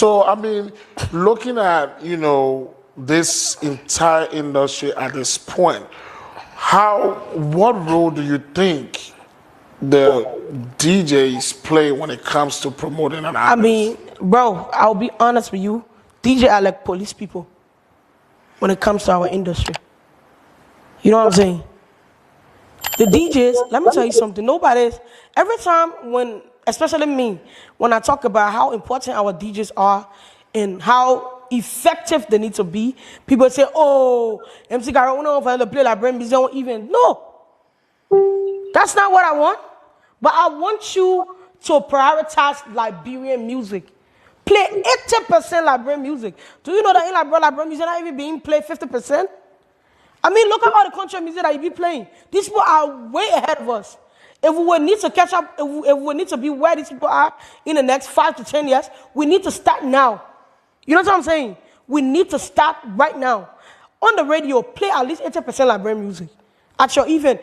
So I mean, looking at this entire industry at this point, what role do you think the DJs play when it comes to promoting an I artist? mean, bro, I'll be honest with you. DJ are like police people when it comes to our industry. You know what I'm saying? The DJs, let me tell you something. Every time especially me, when I talk about how important our DJs are and how effective they need to be, people say, oh, MC Gary, we don't want to play like brand music, even. No, that's not what I want. But I want you to prioritize Liberian music. Play 80% Liberian music. Do you know that in Liberian music not even being played 50%? I mean, look at all the country music that you be playing. These people are way ahead of us. If we would need to catch up, if we need to be where these people are in the next 5 to 10 years, we need to start now. You know what I'm saying? We need to start right now. On the radio, play at least 80% Liberian music. At your event,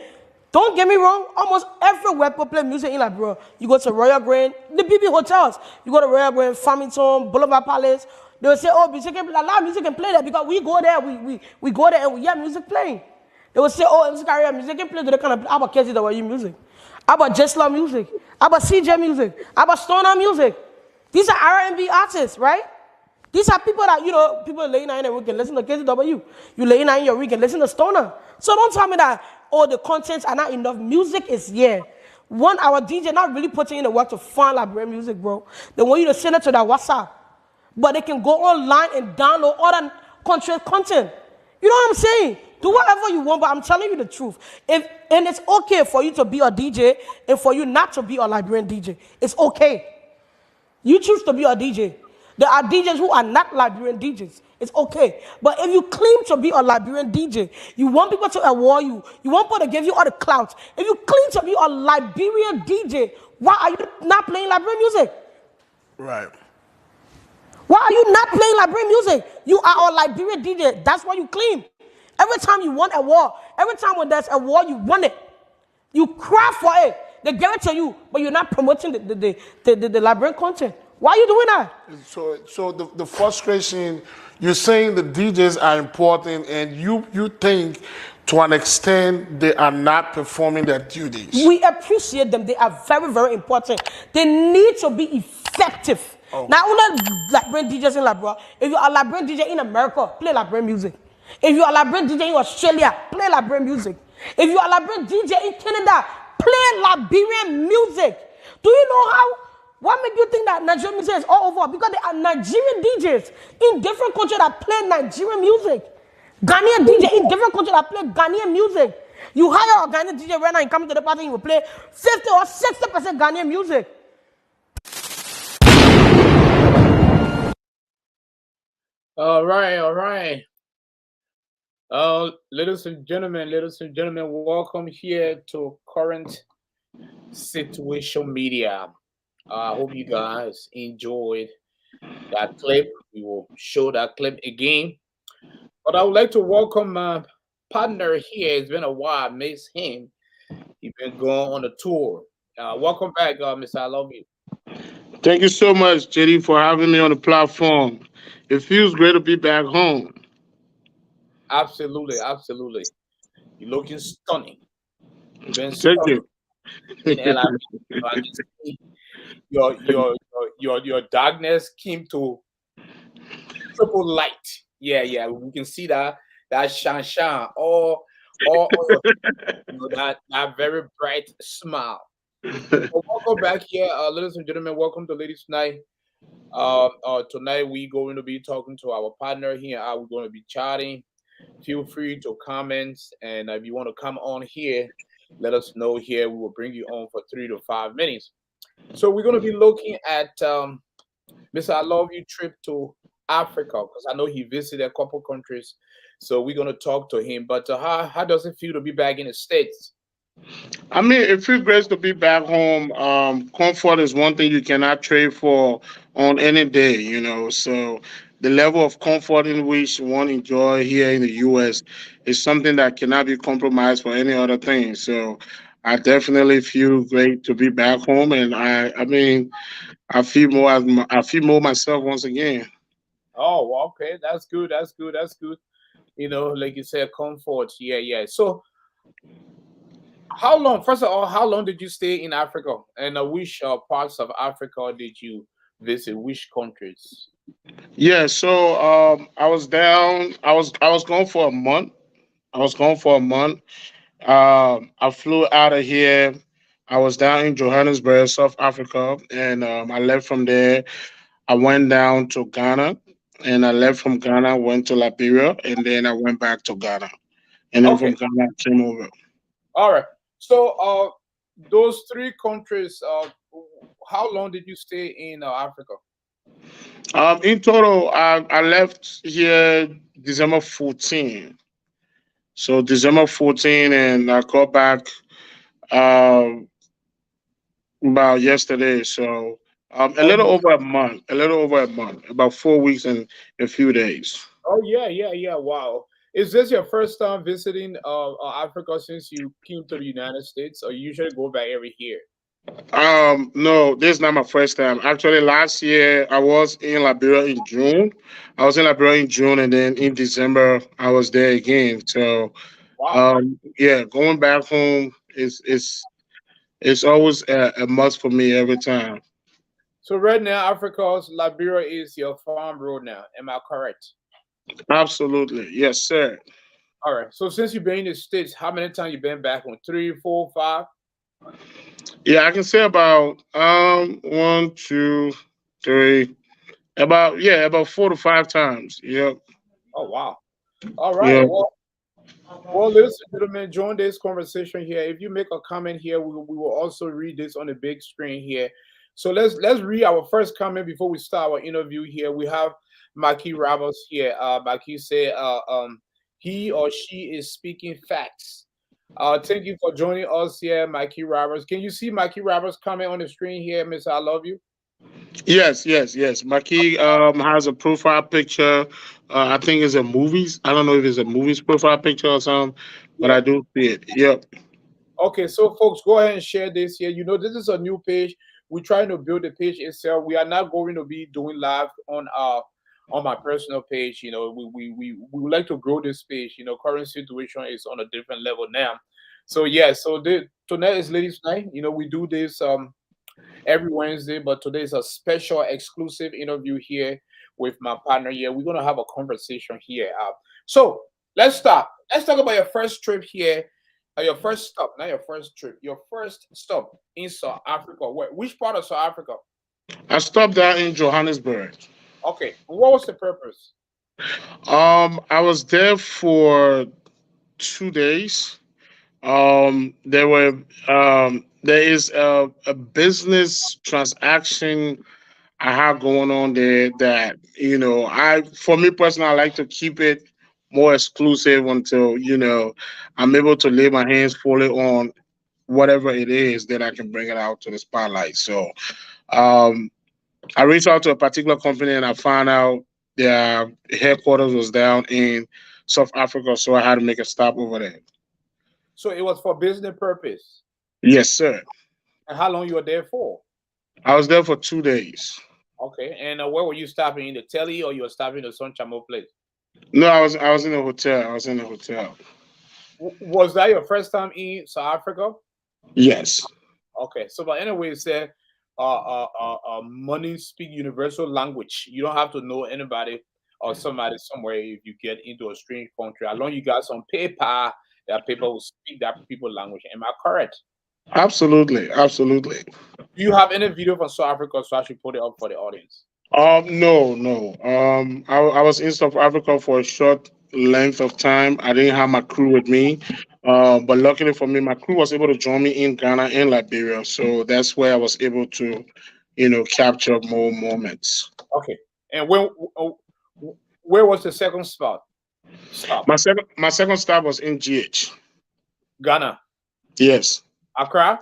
don't get me wrong, almost everywhere people play music in Liberia. You go to Royal Grand, the BB hotels. You go to Royal Grand, Farmington, Boulevard Palace. They will say, oh, a lot of music can play there because we go there, we go there and we hear music playing. They will say, oh, music can play there. Kind of, how about Casey that you music? How about Jesla music? How about CJ music? How about Stoner music? These are R&B artists, right? These are people that, people laying out in their week and listen to KCW. You laying out in your week and listen to Stoner. So don't tell me that, the contents are not enough. Music is here. Our DJ not really putting in the work to find Liberian music, bro. They want you to send it to their WhatsApp. But they can go online and download all that country content. You know what I'm saying? Do whatever you want, but I'm telling you the truth. And it's okay for you to be a DJ and for you not to be a Liberian DJ. It's okay. You choose to be a DJ. There are DJs who are not Liberian DJs. It's okay. But if you claim to be a Liberian DJ, you want people to award you. You want people to give you all the clout. If you claim to be a Liberian DJ, why are you not playing Liberian music? Right. Why are you not playing Liberian music? You are a Liberian DJ. That's what you claim. Every time you want a war, every time when there's a war, you want it. You cry for it. They give it to you, but you're not promoting the Liberian content. Why are you doing that? So the frustration, you're saying the DJs are important, and you think to an extent they are not performing their duties. We appreciate them. They are very, very important. They need to be effective. Oh. Not only Liberian DJs in Liberia. If you are a Liberian DJ in America, play Liberian music. If you are a Liberian DJ in Australia, play Liberian music. If you are a Liberian DJ in Canada, play Liberian music. Do you know what makes you think that Nigerian music is all over? Because there are Nigerian DJs in different countries that play Nigerian music. Ghanaian DJ in different countries that play Ghanaian music. You hire a Ghanaian DJ right now and come to the party and you will play 50 or 60% Ghanaian music. All right. Ladies and gentlemen, welcome here to Current Situation Media. I hope you guys enjoyed that clip. We will show that clip again. But I would like to welcome my partner here. It's been a while. I miss him. He's been going on a tour. Welcome back, Mr. I Love You. Thank you so much, JD, for having me on the platform. It feels great to be back home. Absolutely. You're looking stunning. Thank you. Your darkness came to triple light. Yeah. We can see that shine, all that very bright smile. So welcome back here, ladies and gentlemen. Welcome to Ladies Night. Tonight we're going to be talking to our partner here. We're going to be chatting. Feel free to comment, and if you want to come on here, let us know here. We will bring you on for 3 to 5 minutes. So we're going to be looking at Mr. I Love You trip to Africa, because I know he visited a couple countries. So we're going to talk to him. But how does it feel to be back in the States? I mean, it feels great to be back home. Comfort is one thing you cannot trade for on any day, So the level of comfort in which one enjoy here in the U.S. is something that cannot be compromised for any other thing. So I definitely feel great to be back home, and I mean, I feel more myself once again. Oh, well, okay, that's good. That's good. That's good. You know, like you said, comfort. Yeah, yeah. So, how long? First of all, how long did you stay in Africa? And which parts of Africa did you visit? Which countries? Yeah, so I was down. I was gone for a month. I was gone for a month. I flew out of here. I was down in Johannesburg, South Africa, and I left from there. I went down to Ghana, and I left from Ghana, went to Liberia, and then I went back to Ghana, and then from Okay, Ghana I came over. all right. So, those three countries. How long did you stay in Africa? In total, I left here December 14. So December 14, and I got back uh, about yesterday. So a Oh, little over a month, a little over a month, about 4 weeks and a few days. oh yeah, yeah, yeah. Wow. Is this your first time visiting Africa since you came to the United States, or you usually go back every year? No, this is not my first time. Actually, last year I was in Liberia in June. I was in Liberia in June, and then in December I was there again. So, Wow. yeah, going back home is always a must for me every time. So right now, Africa's Liberia is your farm road now. Am I correct? Absolutely, yes, sir. All right. So since you've been in the States, how many times you been back on? Three, four, five? Yeah, I can say about one, two, three, about 4 to 5 times. Yep, Oh wow. All right. yep. Well, ladies and gentlemen, join this conversation here. If you make a comment here, we will also read this on the big screen here. So let's read our first comment before we start our interview here. We have Maki Ramos here. Maki said he or she is speaking facts. Thank you for joining us here, Mikey Roberts. Can you see Mikey Roberts comment on the screen here, Miss I love you? Yes, yes, yes. Maki has a profile picture. I think it's a movies. I don't know if it's a movies profile picture or something, but Yeah. I do see it. Yep. Okay, so folks, go ahead and share this here. You know, this is a new page. We're trying to build the page itself. We are not going to be doing live on my personal page. You know, we would like to grow this page. You know, current situation is on a different level now. So yeah, so tonight is ladies' night. You know, we do this every Wednesday, but today is a special exclusive interview here with my partner here. We're gonna have a conversation here. So let's start. Let's talk about your first trip here. Your first stop, not your first trip. Your first stop in South Africa. Which part of South Africa? I stopped there in Johannesburg. Okay. What was the purpose? I was there for 2 days. There is a business transaction I have going on there that I for me personally I like to keep it more exclusive until I'm able to lay my hands fully on whatever it is that I can bring it out to the spotlight. So um, I reached out to a particular company and I found out their headquarters was down in South Africa, so I had to make a stop over there. So it was for business purpose. Yes, sir. And how long you were there for? I was there for 2 days. Okay. And where were you stopping in the telly or you were stopping at Sun Chamo place? No, I was in a hotel. I was in a hotel. Was that your first time in South Africa? Yes. Okay, so but anyway, it said money speak universal language. You don't have to know anybody or somebody somewhere if you get into a strange country. As long you got some paper, that people will speak that people language. Am I correct? Absolutely. Absolutely. Do you have any video from South Africa so I should put it up for the audience? No, no. I was in South Africa for a short length of time. I didn't have my crew with me. But luckily for me, my crew was able to join me in Ghana and Liberia. So that's where I was able to, capture more moments. Okay, and uh, where was the second spot? Stop. My second stop was in GH. Ghana, Yes. Accra.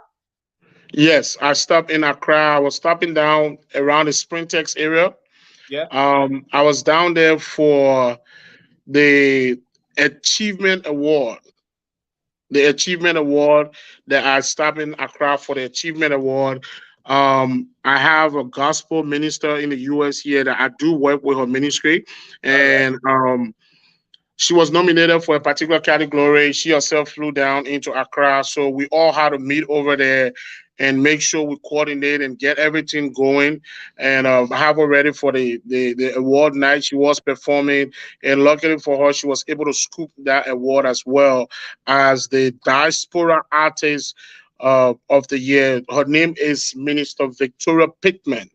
Yes. I stopped in Accra. I was stopping down around the Springtex area. Yeah. I was down there for the Achievement Award. the Achievement Award that I stopped in Accra for the Achievement Award. I have a gospel minister in the U.S. here that I do work with her ministry, All right. and she was nominated for a particular category. She herself flew down into Accra, so we all had to meet over there and make sure we coordinate and get everything going and have her ready for the award night. She was performing, and luckily for her, she was able to scoop that award as well as the Diaspora Artist of the Year. Her name is Minister Victoria Pittman.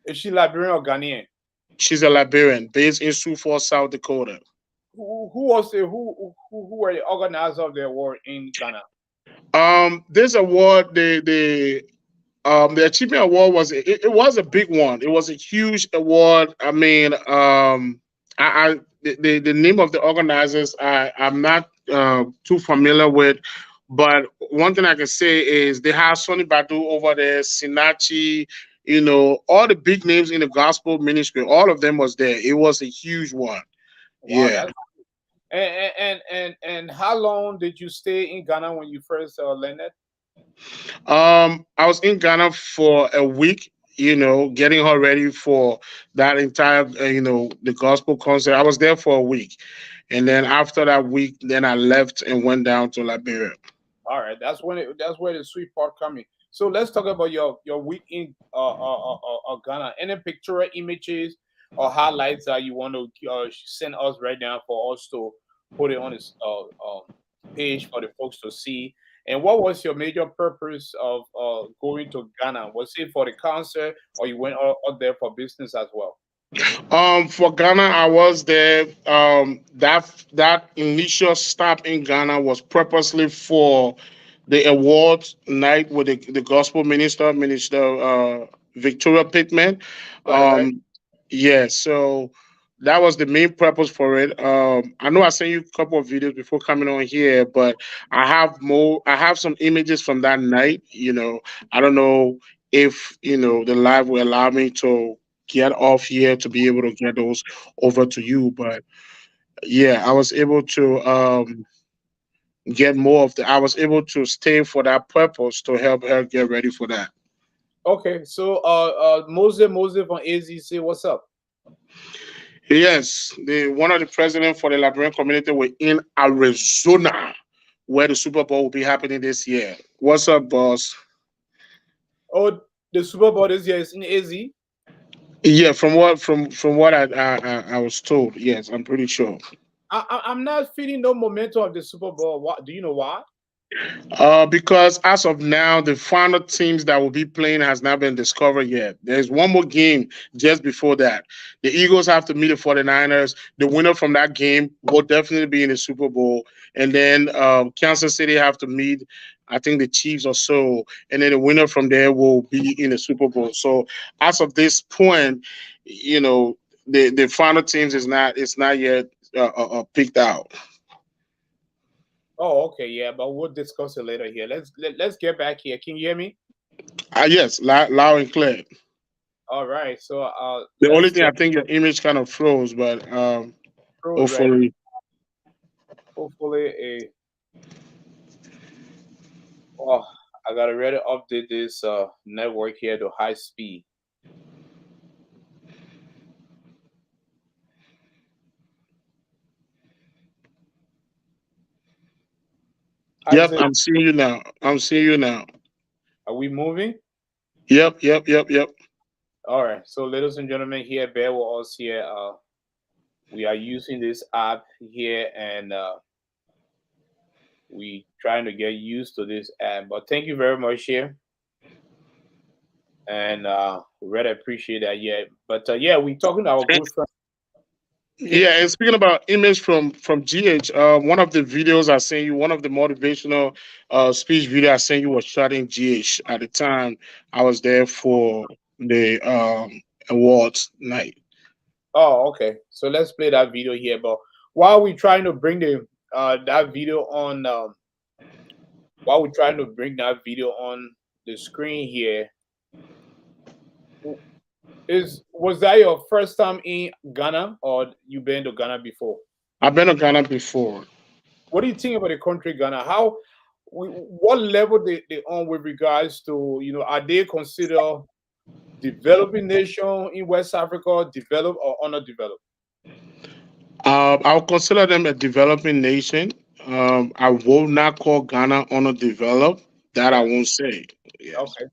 Is she Liberian or Ghanaian? She's a Liberian based in Sioux Falls, South Dakota. Who were the organizers of the award in Ghana? This award, the Achievement Award it was a big one. It was a huge award. I mean, the name of the organizers I'm not too familiar with, but one thing I can say is they have Sonny Badu over there, Sinachi, all the big names in the gospel ministry. All of them was there. It was a huge one. Wow, Yeah. And how long did you stay in Ghana when you first landed? I was in Ghana for a week, getting her ready for that entire, the gospel concert. I was there for a week. And then after that week, then I left and went down to Liberia. All right, that's where the sweet part coming. So let's talk about your week in Ghana. Any pictorial images or highlights that you want to send us right now for us to put it on this page for the folks to see? And what was your major purpose of going to Ghana? Was it for the concert, or you went out there for business as well? For Ghana, I was there. That initial stop in Ghana was purposely for the awards night with the gospel minister, Victoria Pittman. Right. Yeah, so that was the main purpose for it. I know I sent you a couple of videos before coming on here, but I have some images from that night. I don't know if the live will allow me to get off here to be able to get those over to you, but yeah, I was able to get more of the. I was able to stay for that purpose to help her get ready for that. Okay, so Moses from AZ, say what's up. Yes, one of the presidents for the Liberian community were in Arizona, where the Super Bowl will be happening this year. What's up, boss? Oh, the Super Bowl this year is in AZ? Yeah, from what I was told, yes, I'm pretty sure. I'm not feeling no momentum of the Super Bowl. What do you know why? Because as of now, the final teams that will be playing has not been discovered yet. There's one more game just before that. The Eagles have to meet the 49ers. The winner from that game will definitely be in the Super Bowl. And then Kansas City have to meet, I think, the Chiefs or so. And then the winner from there will be in the Super Bowl. So as of this point, the final teams is not yet picked out. Oh, okay, yeah, but we'll discuss it later here. Let's get back here. Can you hear me? Yes, loud and clear. All right, so the only thing I think your image kind of froze, but hopefully, oh, I gotta really update this network here to high speed. Yep, I'm seeing you now. Are we moving? Yep. All right. So, ladies and gentlemen, here, bear with us here. We are using this app here, and we trying to get used to this app. But thank you very much here, and we really appreciate that. Yeah. But yeah, we talking to our good friend. Yeah, and speaking about image from GH, one of the videos I sent you, one of the motivational speech video I sent you was shot in GH at the time I was there for the awards night. Oh, okay. So let's play that video here. But while we're trying to bring that video on, the screen here, was that your first time in Ghana, or you been to Ghana before? I've been to Ghana before. what do you think about the country Ghana? What level they on with regards to, are they considered developing nation in West Africa, developed or underdeveloped? I'll consider them a developing nation. I will not call Ghana underdeveloped. That I won't say. Yes. Okay,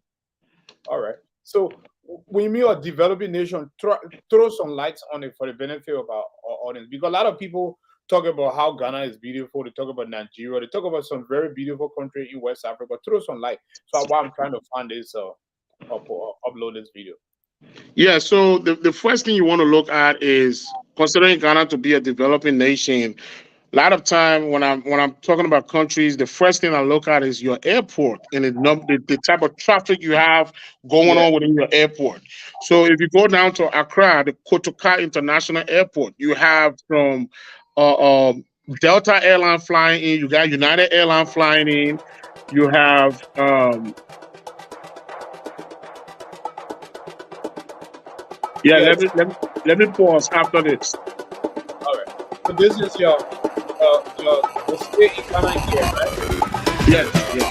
all right. So when you mean a developing nation, throw some lights on it for the benefit of our audience, because a lot of people talk about how Ghana is beautiful. They talk about Nigeria. They talk about some very beautiful country in West Africa. Throw some light. So while I'm trying to find this, upload this video. Yeah, so the first thing you want to look at is considering Ghana to be a developing nation. A lot of time when I'm talking about countries, the first thing I look at is your airport and the type of traffic you have going Yeah. on within your airport. So if you go down to Accra, the Kotoka International Airport, you have from Delta Airline flying in, you got United Airline flying in, you have yeah, Yes. let me pause after this. All right. So this is your the state in Ghana here, right? Yes, yes.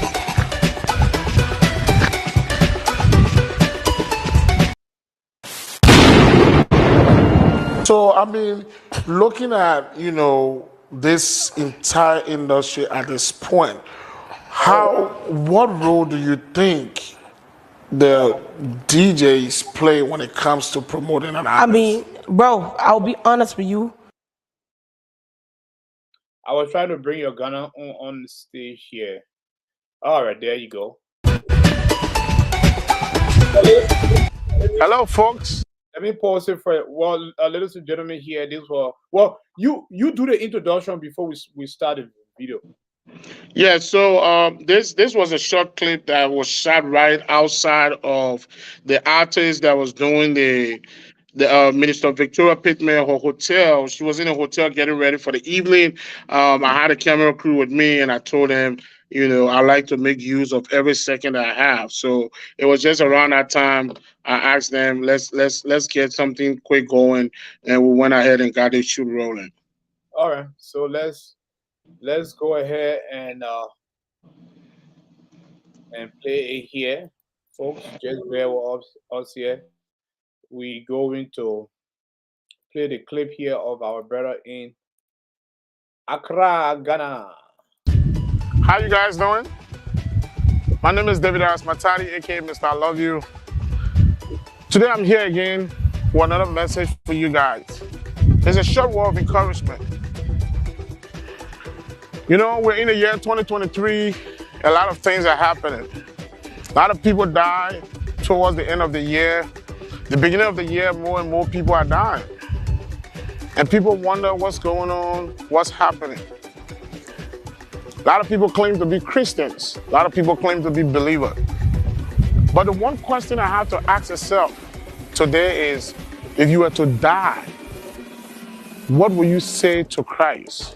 So, I mean, looking at, this entire industry at this point, what role do you think the DJs play when it comes to promoting an artist? I mean, bro, I'll be honest with you. I was trying to bring your Ghana on the stage here. All right, there you go. Hello, folks. Let me pause it for ladies and gentlemen here. You do the introduction before we start the video. Yeah, so this was a short clip that was shot right outside of the artist that was doing the Minister Victoria Pittman, her hotel. She was in a hotel getting ready for the evening. I had a camera crew with me, and I told them, I like to make use of every second I have. So it was just around that time I asked them, let's get something quick going, and we went ahead and got the shoot rolling. All right, so let's go ahead and play it here, folks. Just bear with us here. We going to play the clip here of our brother in Accra, Ghana. How you guys doing? My name is David Asmatari, aka Mr. I Love You. Today I'm here again with another message for you guys. It's a short word of encouragement. We're in the year 2023. A lot of things are happening. A lot of people die towards the end of the year. The beginning of the year, more and more people are dying. And people wonder what's going on, what's happening. A lot of people claim to be Christians. A lot of people claim to be believers. But the one question I have to ask yourself today is, if you were to die, what will you say to Christ?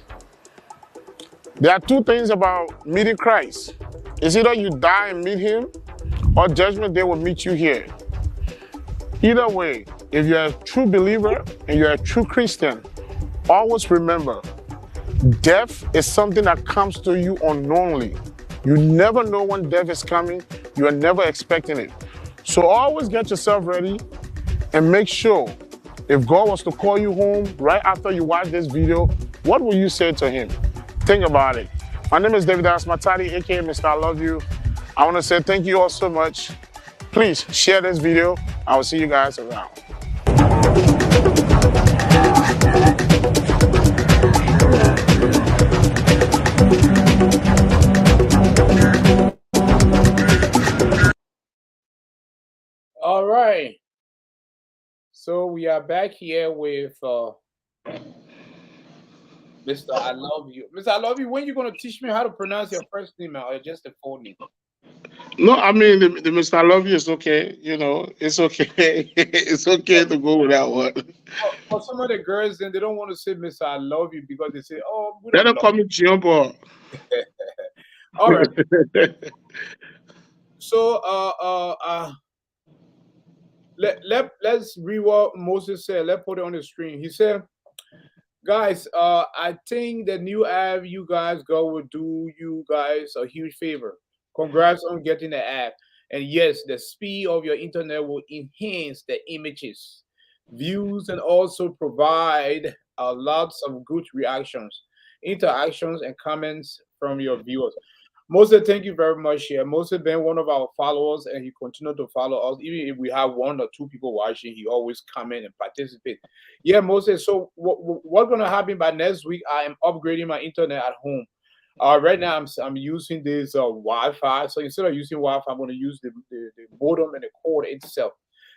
There are two things about meeting Christ. It's either you die and meet him, or judgment day will meet you here. Either way, if you're a true believer and you're a true Christian, always remember, death is something that comes to you unknowingly. You never know when death is coming. You are never expecting it. So always get yourself ready and make sure, if God was to call you home right after you watch this video, what will you say to him? Think about it. My name is David Asmatari, aka Mr. I Love You. I want to say thank you all so much. Please share this video. I will see you guys around. All right. So we are back here with Mr. I Love You. Mr. I Love You, when you going to teach me how to pronounce your first name or just the full name? No, I mean the Mr. I Love You is okay. It's okay. It's okay to go with that one. For some of the girls, then they don't want to say Mr. I Love You because they say, oh, we Let don't them call me Jumbo. All right. So let's read what Moses said. Let's put it on the screen. He said, Guys, I think the new app you guys go will do you guys a huge favor. Congrats on getting the app. And yes, the speed of your internet will enhance the images, views, and also provide lots of good reactions, interactions, and comments from your viewers. Moses, thank you very much. Here, Moses been one of our followers, and he continued to follow us. Even if we have one or two people watching, he always comment and participate. Yeah, Moses. So what's gonna happen by next week? I am upgrading my internet at home. Right now I'm using this Wi-Fi. So instead of using Wi-Fi, I'm gonna use the modem and the cord itself.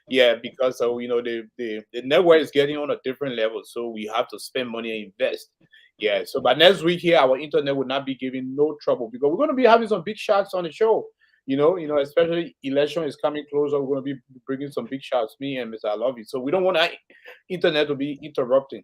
Yeah, because the network is getting on a different level, so we have to spend money and invest. Yeah, so by next week here, our internet will not be giving no trouble because we're going to be having some big shots on the show. Especially election is coming closer. We're going to be bringing some big shots. Me and Mr. I love you. So we don't want our internet to be interrupting.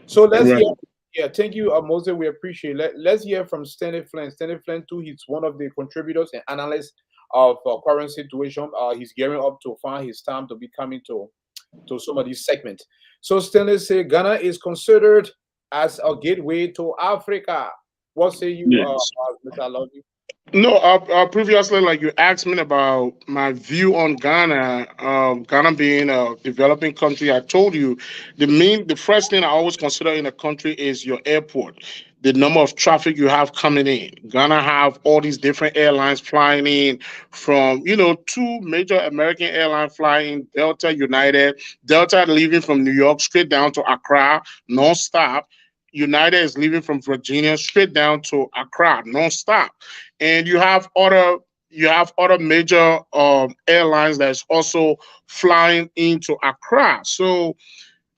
So let's Right. hear. Yeah, thank you, Moses. We appreciate it. Let's hear from Stanley Flynn. Stanley Flynn too. He's one of the contributors and analysts of current situation. He's gearing up to find his time to be coming to some of these segments. So Stanley say Ghana is considered as a gateway to Africa. What say you, Yes. Mr. I love you? No, previously, like you asked me about my view on Ghana, Ghana being a developing country, I told you the first thing I always consider in a country is your airport, the number of traffic you have coming in. Ghana have all these different airlines flying in from, two major American airlines flying, Delta, United. Delta leaving from New York straight down to Accra, non-stop. United is leaving from Virginia straight down to Accra, non-stop, and you have other major airlines that's also flying into Accra. So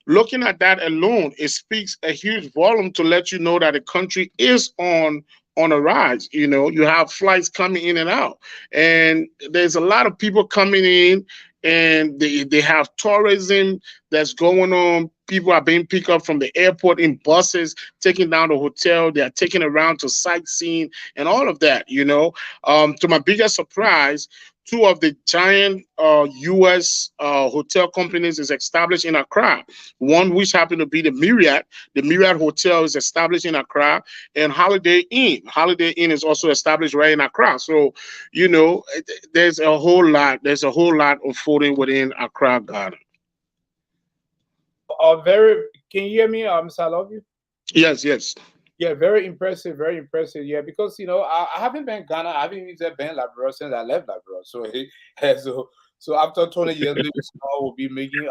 looking at that alone, it speaks a huge volume to let you know that the country is on a rise. You have flights coming in and out, and there's a lot of people coming in, and they have tourism that's going on. People are being picked up from the airport in buses, taken down to hotel. They are taken around to sightseeing and all of that. To my biggest surprise, two of the giant U.S. Hotel companies is established in Accra. One which happened to be the Marriott. The Marriott Hotel is established in Accra, and Holiday Inn. Holiday Inn is also established right in Accra. So, there's a whole lot. There's a whole lot unfolding within Accra, Ghana. Very. Can you hear me, Mr. I love you? Yes, yes. Yeah, very impressive, very impressive. Yeah, because I haven't been Ghana, I haven't even been Liberia since I left Liberia. So so after 20 years, maybe now we'll be making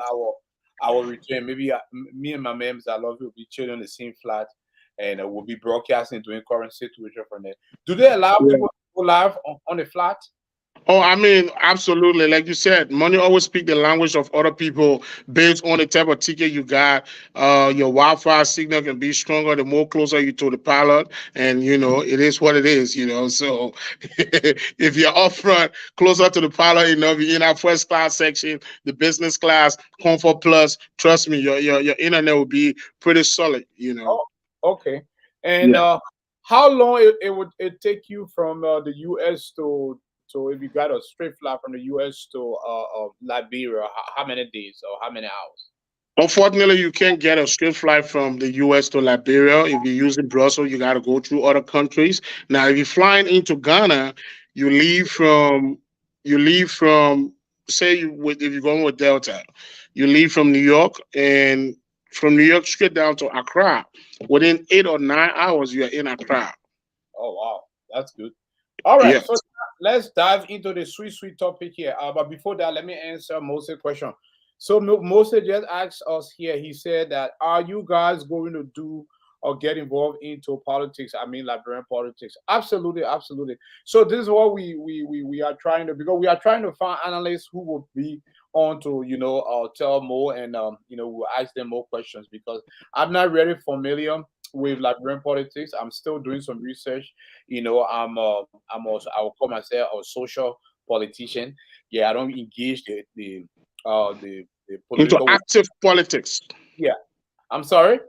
our return. Maybe me and my members, I love you, will be chilling on the same flat, and we'll be broadcasting doing current situation from there. Do they allow people to go live on the flat? Oh, I mean, absolutely. Like you said, money always speak the language of other people based on the type of ticket you got. Your Wi-Fi signal can be stronger the more closer you to the pilot, and it is what it is. So if you're up front, closer to the pilot enough, you're in our first class section, the business class, comfort plus. Trust me, your internet will be pretty solid. Oh, okay. And Yeah. how long it would it take you from the U.S. to so if you got a straight flight from the U.S. to Liberia, how many days or how many hours? Unfortunately, you can't get a straight flight from the U.S. to Liberia. If you're using Brussels, you got to go through other countries. Now, if you're flying into Ghana, you leave from you leave from if you're going with Delta, you leave from New York, and from New York straight down to Accra. Within 8 or 9 hours, you're in Accra. Oh wow, that's good. All right, so Yes. let's dive into the sweet topic here. But before that, let me answer Moses' question. So Moses just asked us here. He said that are you guys going to do or get involved into politics? I mean, Liberian politics. Absolutely, absolutely. So this is what we are trying to because we are trying to find analysts who will be on to tell more and we'll ask them more questions because I'm not really familiar with Liberian politics. I'm still doing some research. I'm also I will call myself a social politician. Yeah, I don't engage the Into political. active politics. Yeah, I'm sorry.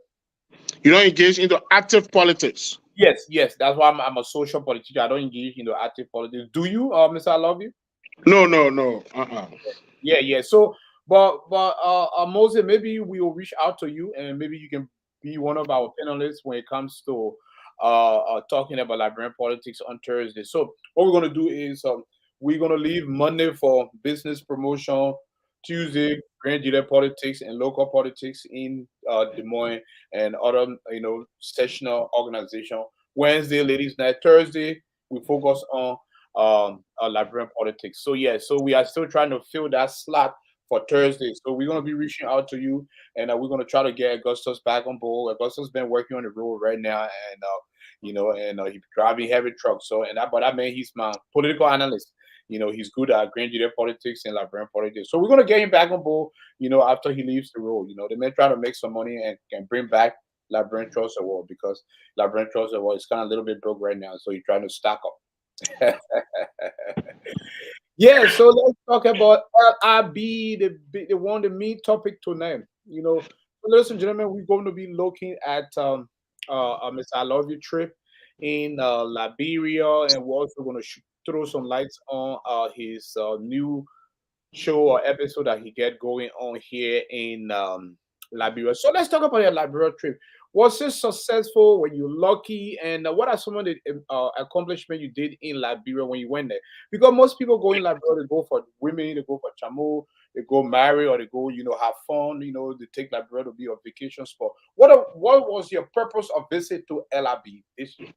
You don't engage into active politics. Yes, that's why I'm a social politician. I don't engage in the active politics. Do you, Mr. I love you? No, no, no. Yeah. So, but Moses, maybe we will reach out to you, and maybe you can be one of our panelists when it comes to talking about Liberian politics on Thursday. So what we're gonna do is we're gonna leave Monday for business promotion, Tuesday grand jury politics and local politics in Des Moines and other sessional organization. Wednesday, ladies' night. Thursday, we focus on Liberian politics. So yeah, so we are still trying to fill that slot for Thursday. So we're gonna be reaching out to you, and we're gonna try to get Augustus back on board. Augustus been working on the road right now, and he's driving heavy trucks. So but I mean he's my political analyst. He's good at grand jury politics and Liberian politics. So we're gonna get him back on board. After he leaves the road. They may try to make some money and can bring back Liberian Trust Award because Liberian Trust Award is kind of a little bit broke right now. So he's trying to stock up. Yeah, so let's talk about LIB, the main topic tonight. Ladies and gentlemen, we're going to be looking at Mr. I Love You trip in Liberia, and we're also going to throw some lights on his new show or episode that he get going on here in Liberia. So let's talk about your Liberia trip. Was it successful? Were you lucky? And what are some of the accomplishments you did in Liberia when you went there? Because most people go in Liberia, they go for women, they go for chamo, they go marry, or they go, have fun. They take Liberia to be a vacation spot. What was your purpose of visit to LIB this year?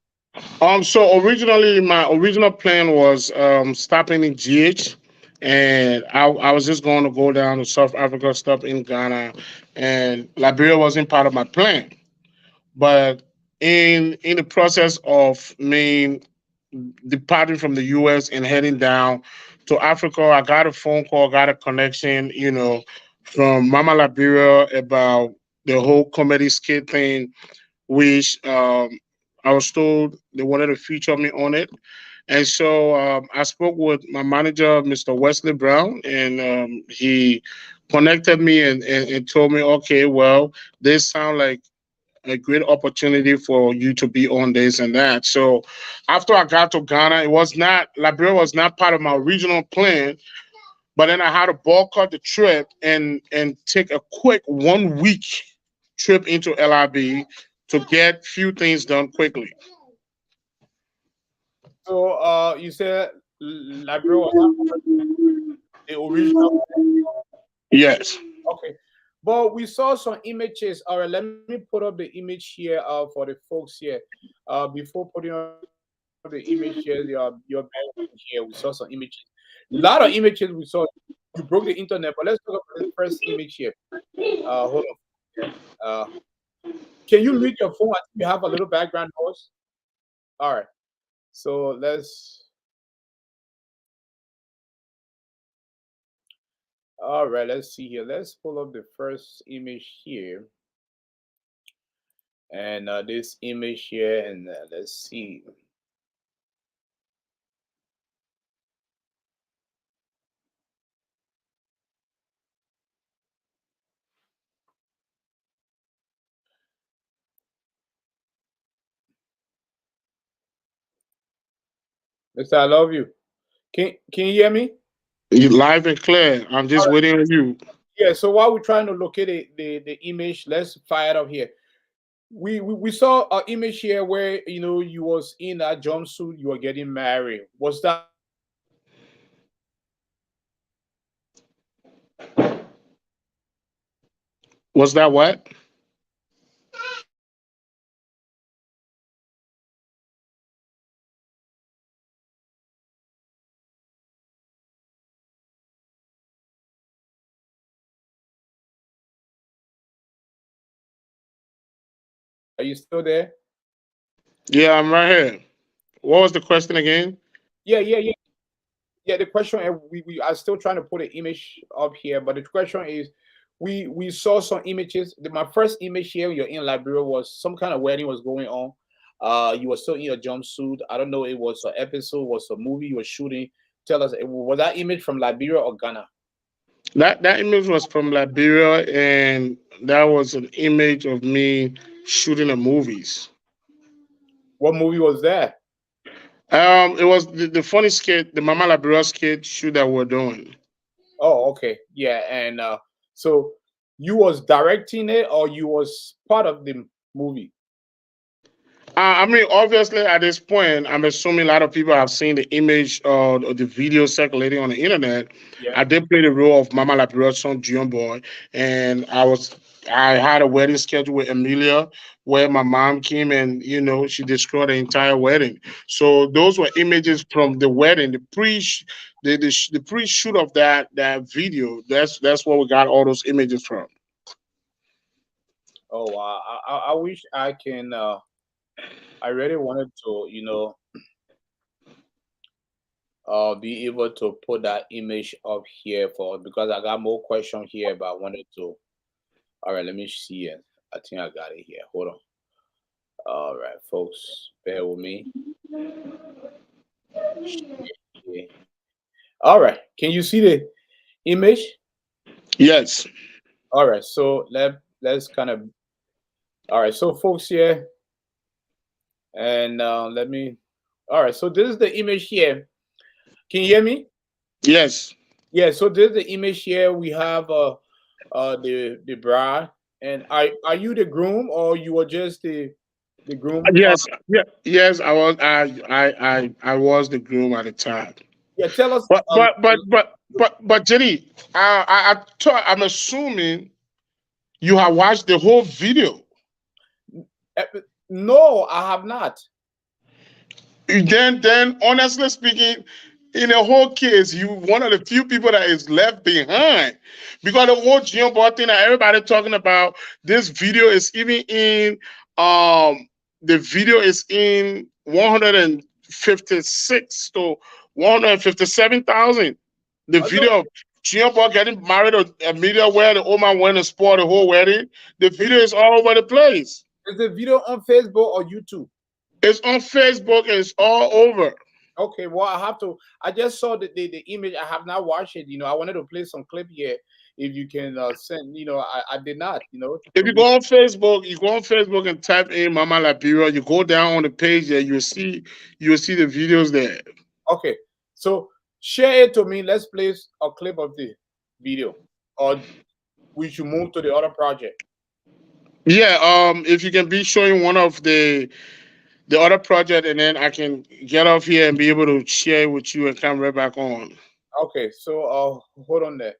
So originally, my original plan was stopping in GH, and I was just going to go down to South Africa, stop in Ghana, and Liberia wasn't part of my plan. But in the process of me departing from the US and heading down to Africa, I got a phone call, got a connection, from Mama Liberia about the whole comedy skit thing, which I was told they wanted to feature me on it. And so I spoke with my manager, Mr. Wesley Brown, and he connected me and told me, okay, well, this sound like a great opportunity for you to be on this and that. So after I got to Ghana, Liberia was not part of my original plan, but then I had to boycott the trip and take a quick 1 week trip into LIB to get few things done quickly. So you said Liberia was not the original. Yes. Okay. But we saw some images. All right, let me put up the image here for the folks here. Before putting up the image here, your back here, we saw some images. A lot of images we saw. You broke the internet, but let's talk about the first image here. Hold on. Can you mute your phone? I think you have a little background noise. All right. So let's. All right, let's see here. Let's pull up the first image here. And this image here, and let's see. Mr. I love you. Can you hear me? You live and clear. I'm just waiting on you. Yeah, so while we're trying to locate the image, let's fire it up here. We saw an image here where you was in a jumpsuit, you were getting married. Was that what? are you still there? Yeah, I'm right here. What was the question again? Yeah. The question, and we are still trying to put an image up here, but the question is, we saw some images. My first image here, you're in Liberia, was some kind of wedding was going on. You were still in your jumpsuit. I don't know, it was an episode, was a movie you were shooting. Tell us, was that image from Liberia or Ghana? That image was from Liberia, and that was an image of me shooting the movies. What movie was that? It was the funny skit, the Mama Liberia skit shoot that we're doing. Oh, okay, yeah, and so you was directing it, or you was part of the movie? I mean, obviously, at this point, I'm assuming a lot of people have seen the image or the video circulating on the internet. Yeah. I did play the role of Mama Lapierre's son, Junior Boy, and I had a wedding schedule with Amelia where my mom came and she destroyed the entire wedding. So those were images from the wedding, the pre-shoot of that video. That's where we got all those images from. Oh, I wish I can. I really wanted to, be able to put that image up here because I got more question here, but I wanted to. All right, let me see it. I think I got it here. Hold on. All right, folks, bear with me. All right, can you see the image? Yes. All right, so let's kind of. All right, so folks here, and let me. All right, so this is the image here. Can you hear me? Yes. Yeah, so this is the image here. We have the bride, and are you the groom or you are just the groom? Yes. Yes. I was the groom at the time. Yeah, tell us. But Jenny, I'm assuming you have watched the whole video. No, I have not. Then honestly speaking, in the whole case, you one of the few people that is left behind, because the whole Junior thing that everybody talking about, this video is even in the video is in 156 to 157,000. The video of Junior getting married or Amelia where the old man went and spoiled the whole wedding. The video is all over the place. Is the video on Facebook or YouTube? It's on Facebook and it's all over. Okay, well, I just saw the image. I have not watched it. I wanted to play some clip here. If you can send, I did not, If you go on Facebook and type in Mama Lapierre, you go down on the page there, you'll see the videos there. Okay, so share it to me. Let's play a clip of the video, or we should move to the other project. Yeah, if you can be showing one of the other project, and then I can get off here and be able to share with you and come right back on. Okay, so hold on there.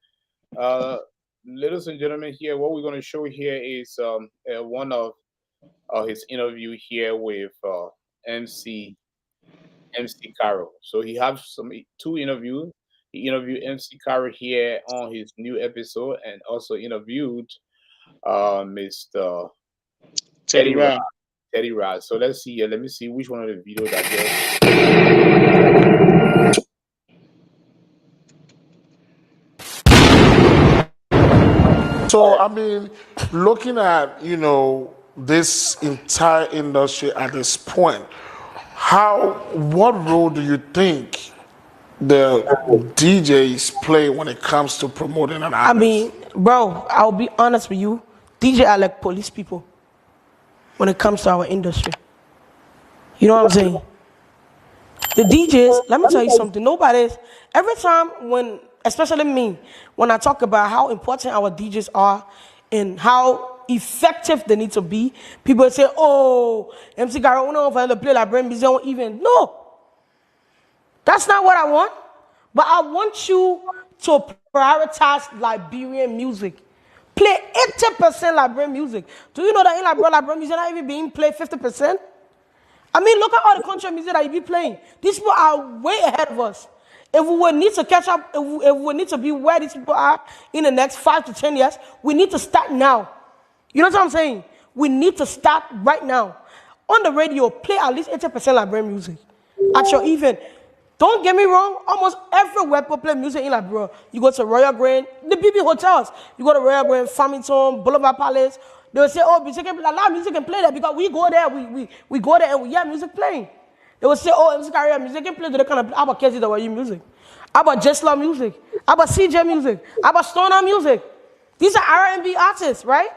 Ladies and gentlemen, here what we're going to show here is one of his interview here with MC Caro. So he has two interviews. He interviewed MC Caro here on his new episode, and also interviewed Mr. Teddy Rod. Teddy Rod. So let's see. Let me see which one of the videos I get. So I mean, looking at this entire industry at this point, what role do you think the DJs play when it comes to promoting an artist? I mean, bro, I'll be honest with you. DJ are like police people when it comes to our industry. You know what I'm saying? The DJs, let me tell you something. Every time especially me, when I talk about how important our DJs are and how effective they need to be, people say, oh, MC Caro, we don't want to play like brand music even. No. That's not what I want. But I want you to prioritize Liberian music. Play 80% Liberian music. Do you know that in Liberian music not even being played 50%? I mean, look at all the country music that you be playing. These people are way ahead of us. If we would need to catch up, if we need to be where these people are in the next 5 to 10 years, we need to start now. You know what I'm saying? We need to start right now. On the radio, play at least 80% Liberian music. At your event. Don't get me wrong, almost everywhere people play music in Liberia. You go to Royal Grand, the BB hotels. You go to Royal Grand, Farmington, Boulevard Palace. They will say, oh, a lot of music can play there because we go there, we go there and we hear music playing. They will say, oh, MC Caro music can play there. Kind of, how about Kezi the music? How about Jesla music? How about CJ music? How about Stoner music? These are R&B artists, right?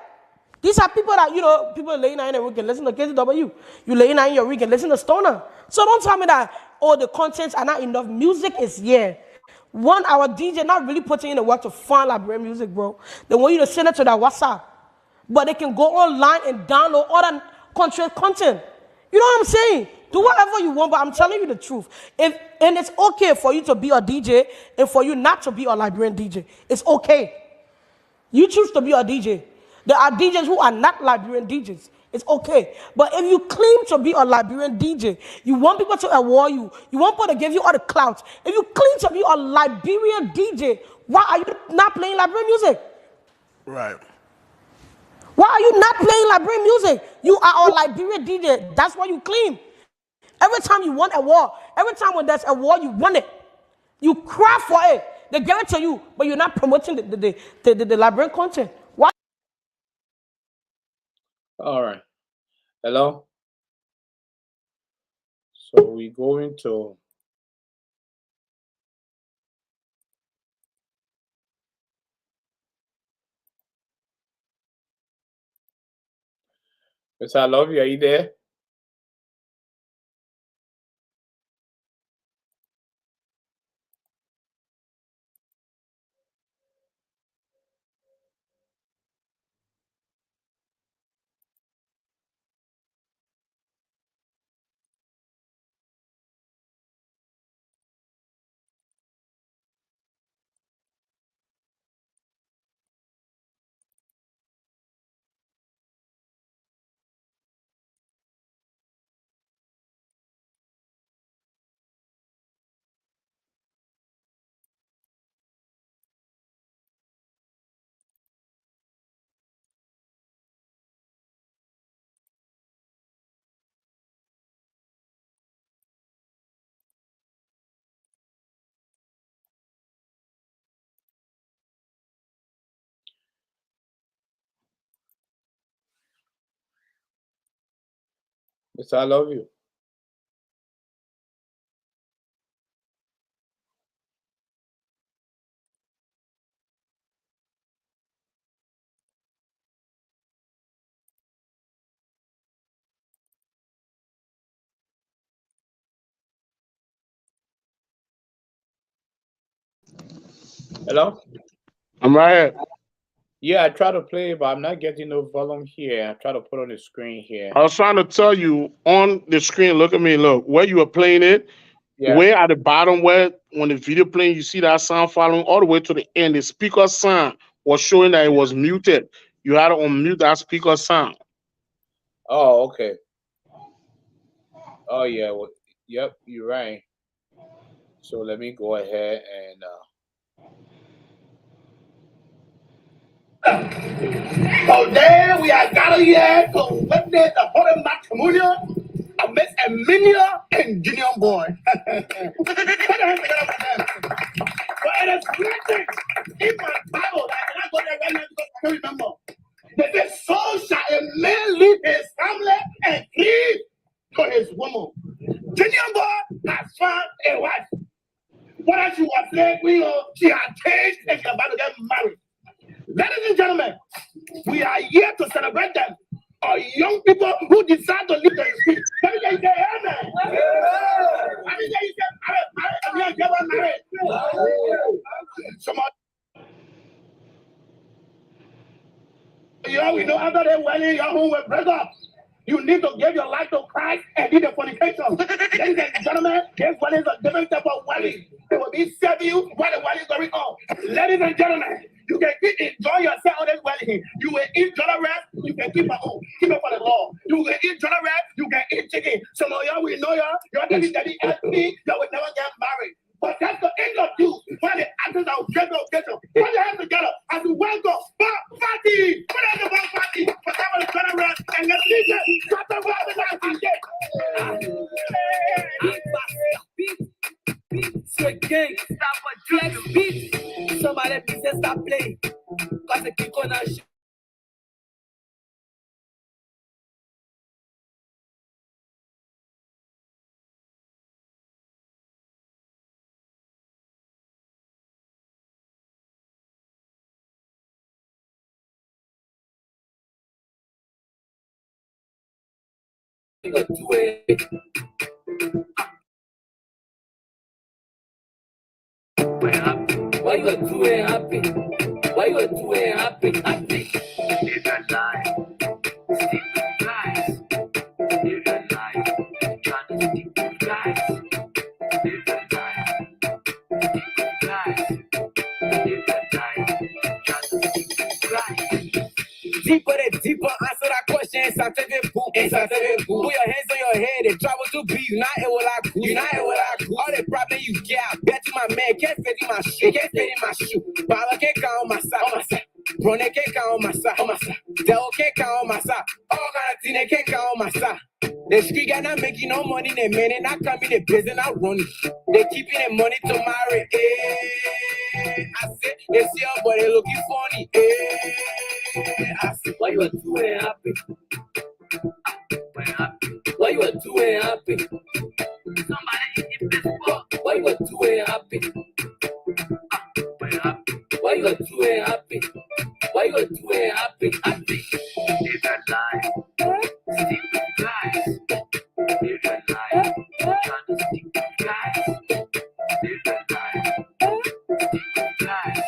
These are people that, people laying in their week and listen to KZW. You laying in your week and listen to Stoner. So don't tell me that, oh, the contents are not enough. Music is here. Our DJ not really putting in the work to find Liberian music, bro. They want you to send it to that WhatsApp. but they can go online and download other country content. You know what I'm saying? Do whatever you want, but I'm telling you the truth. And it's okay for you to be a DJ and for you not to be a Liberian DJ. It's okay. You choose to be a DJ. There are DJs who are not Liberian DJs. It's okay. But if you claim to be a Liberian DJ, you want people to award you, you want people to give you all the clout. If you claim to be a Liberian DJ, why are you not playing Liberian music? Right. Why are you not playing Liberian music? You are a Liberian DJ. That's what you claim. Every time you want a war, every time when there's a war, you want it. You cry for it. They give it to you, but you're not promoting the Liberian content. Why? All right. Hello. So we going to. Yes, I love you. Are you there? Yes, I love you. Hello. I'm right here. Yeah, I try to play, but I'm not getting no volume here. I try to put on the screen here. I was trying to tell you on the screen. Look at me. Look where you were playing it. Yeah. Way at the bottom, where when the video playing, you see that sound following all the way to the end. The speaker sound was showing that it was muted. You had to unmute that speaker sound. Oh, okay. Oh, yeah. Well, yep, you're right. So let me go ahead and. Today we are gathered here to witness the holy matrimonial amidst Emilia and Junior Boy. But it is written in my Bible that I cannot go there right now because I can't remember. That this so shall a man leave his family and cleave to his woman. Junior Boy has found a wife. Whether she was slavery or she had changed and she's about to get married. Ladies and gentlemen, we are here to celebrate them. Our young people who decide to leave the street. Let me say amen. Let me say married. Some we know after the wedding, your home will break up. You need to give your life to Christ and do the fornication. Ladies and gentlemen, this one is a different type of wedding. It will be serving you while the wedding is going on. Ladies and gentlemen, you can enjoy yourself on this wedding. You will eat jollof rice, you can keep it home. Keep it for the law. You will eat jollof rice, you can eat chicken. Some of y'all will know your daddy asked me, y'all will never get married. But that's the end of you. When the actors are get no get no. Put your hands together as we welcome party. Put on the one party. For that one turn around and let's DJ. Shut the world and beat. Sweet gang. Stop a drag beat. Somebody please stop playing. Cause the kick on our shit. Why you doing happy? Why you doing happy? Happy. Deeper than deeper, answer that question inside the boot. Put your hands on your head and travel to be united with our crew. All the problem you get, bet to my man, can't fit in my shit, can't fit in my shoe. Baba can't count on my side, Brune can't count on my side, Devil can't count on my side, all kind of thing they can't count on my side. The street guy not making no money, they man, and I come in the business, I run it. They keeping the money to marry, I said, they see her, but they looking funny, I said, why you are doing happy? Why you are doing happy? Somebody in this book. Why you are doing happy? Why you are doing happy? Why you are doing happy? Happy. Live your life. Stick to guys. Live your life. Try to stick to guys. Live your life. Stick to guys.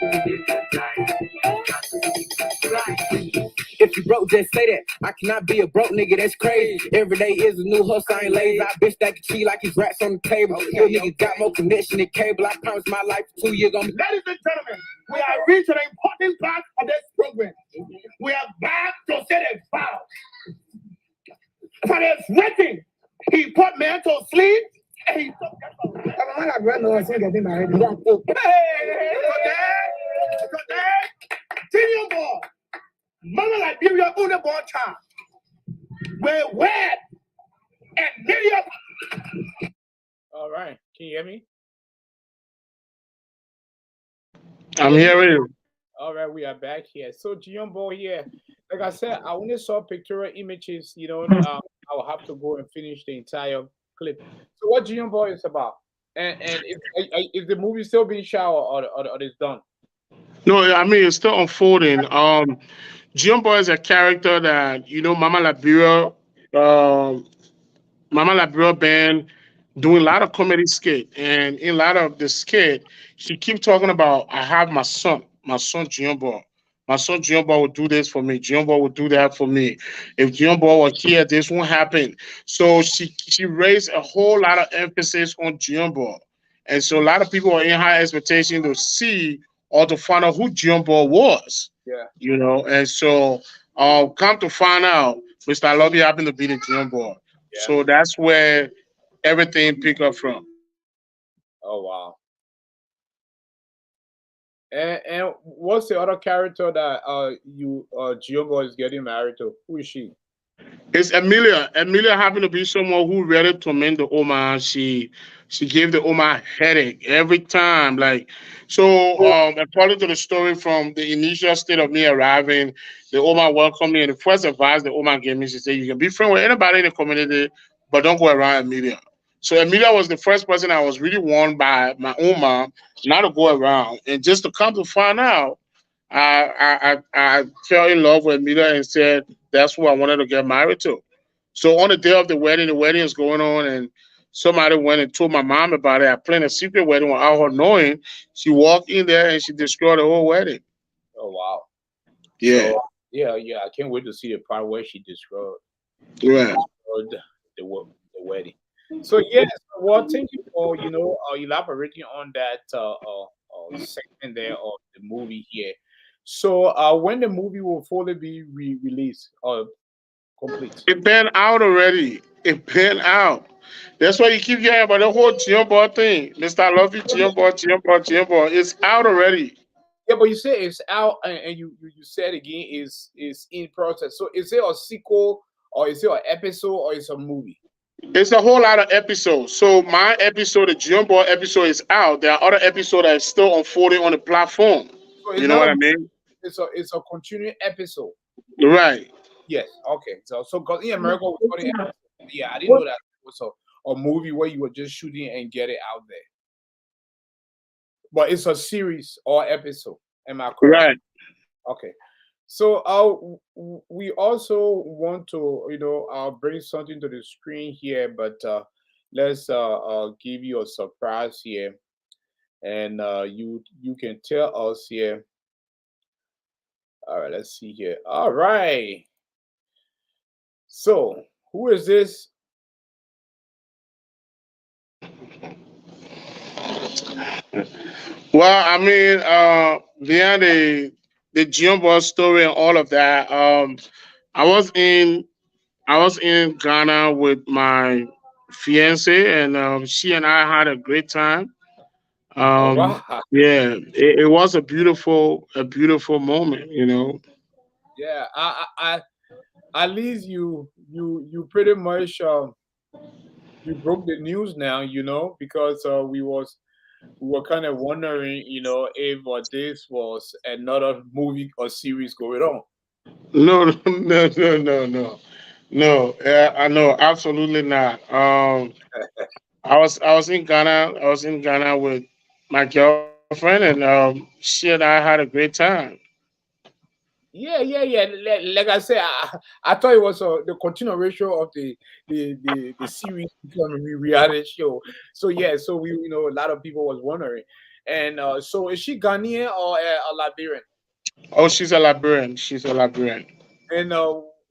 Live your life. Try to stick to guys. If you broke, just say that. I cannot be a broke nigga, that's crazy. Every day is a new hustle, I ain't lazy. I bitch that can cheat like he's rats on the table. Your nigga got more connection than cable. I promise my life for 2 years gonna be. Ladies and gentlemen, we are reaching an important part of this program. We are back to say the vow. For it's written, he put man to sleep and he took that. I'm not going to say getting married. Hey, today, Junior boy. Mama Liberia Unibor child. We're wed and Miriam. All right. Can you hear me? I'm hearing you. All right, we are back here. So Jumbo here, like I said, I only saw pictorial images. I'll have to go and finish the entire clip. So what Jumbo is about, and is the movie still being shot or it's done? No, I mean it's still unfolding. Jumbo is a character that Mama Liberia band doing a lot of comedy skit, and in a lot of the skit, she keep talking about I have my son Jumbo. My son Jumbo will do this for me. Jumbo will do that for me. If Jumbo was here, this won't happen. So she raised a whole lot of emphasis on Jumbo, and so a lot of people are in high expectation to see or to find out who Jumbo was. Yeah. And so come to find out, Mr. Lobby happened to be the Jumbo. Yeah. So that's where everything pick up from. Oh wow. And what's the other character that Jumbo is getting married to? Who is she? It's Amelia. Amelia happened to be someone who really tormented the Oma. She gave the Oma a headache every time. According to the story from the initial state of me arriving, the Oma welcomed me, and the first advice the Oma gave me, she said, "You can be friends with anybody in the community, but don't go around Amelia." So Amelia was the first person I was really warned by my Oma not to go around, and just to come to find out, I fell in love with Amelia and said that's who I wanted to get married to. So on the day of the wedding is going on, and somebody went and told my mom about it. I planned a secret wedding without her knowing. She walked in there and she destroyed the whole wedding. Oh wow. Yeah. So, yeah. I can't wait to see the part where she destroyed the wedding. So yes, well, thank you for elaborating on that segment there of the movie here. So when the movie will fully be released or complete? It been out already. It been out. That's why you keep hearing about the whole Jumbo thing. Mr. Lovey Jumbo. It's out already. Yeah, but you say it's out, and you said again is in process. So is it a sequel, or is it an episode, or is it a movie? It's a whole lot of episodes. So my episode, the Jumbo episode, is out. There are other episodes that are still unfolding on the platform. So You know what I mean? It's a continuing episode. Right. Yes. Okay. So because in America, I didn't know that it was a movie where you were just shooting and get it out there. But it's a series or episode. Am I correct? Right. Okay. So we also want to bring something to the screen here, but let's give you a surprise here, and you can tell us here All right, let's see here. All right. So, who is this? Well, I mean, beyond the Jumbo story and all of that, I was in I was in Ghana with my fiance, and she and I had a great time. All Um, right. yeah, it was a beautiful moment, you know. Yeah, at least you pretty much you broke the news now, because we were kind of wondering, if this was another movie or series going on. No, no. I know, absolutely not. I was in Ghana. I was in Ghana with my girlfriend, and she and I had a great time. Yeah, yeah, yeah. Like I said, I thought it was the continuation of the series becoming a reality show. So yeah, so a lot of people was wondering, and so is she Ghanaian or a Liberian? Oh, she's a Liberian. She's a Liberian. And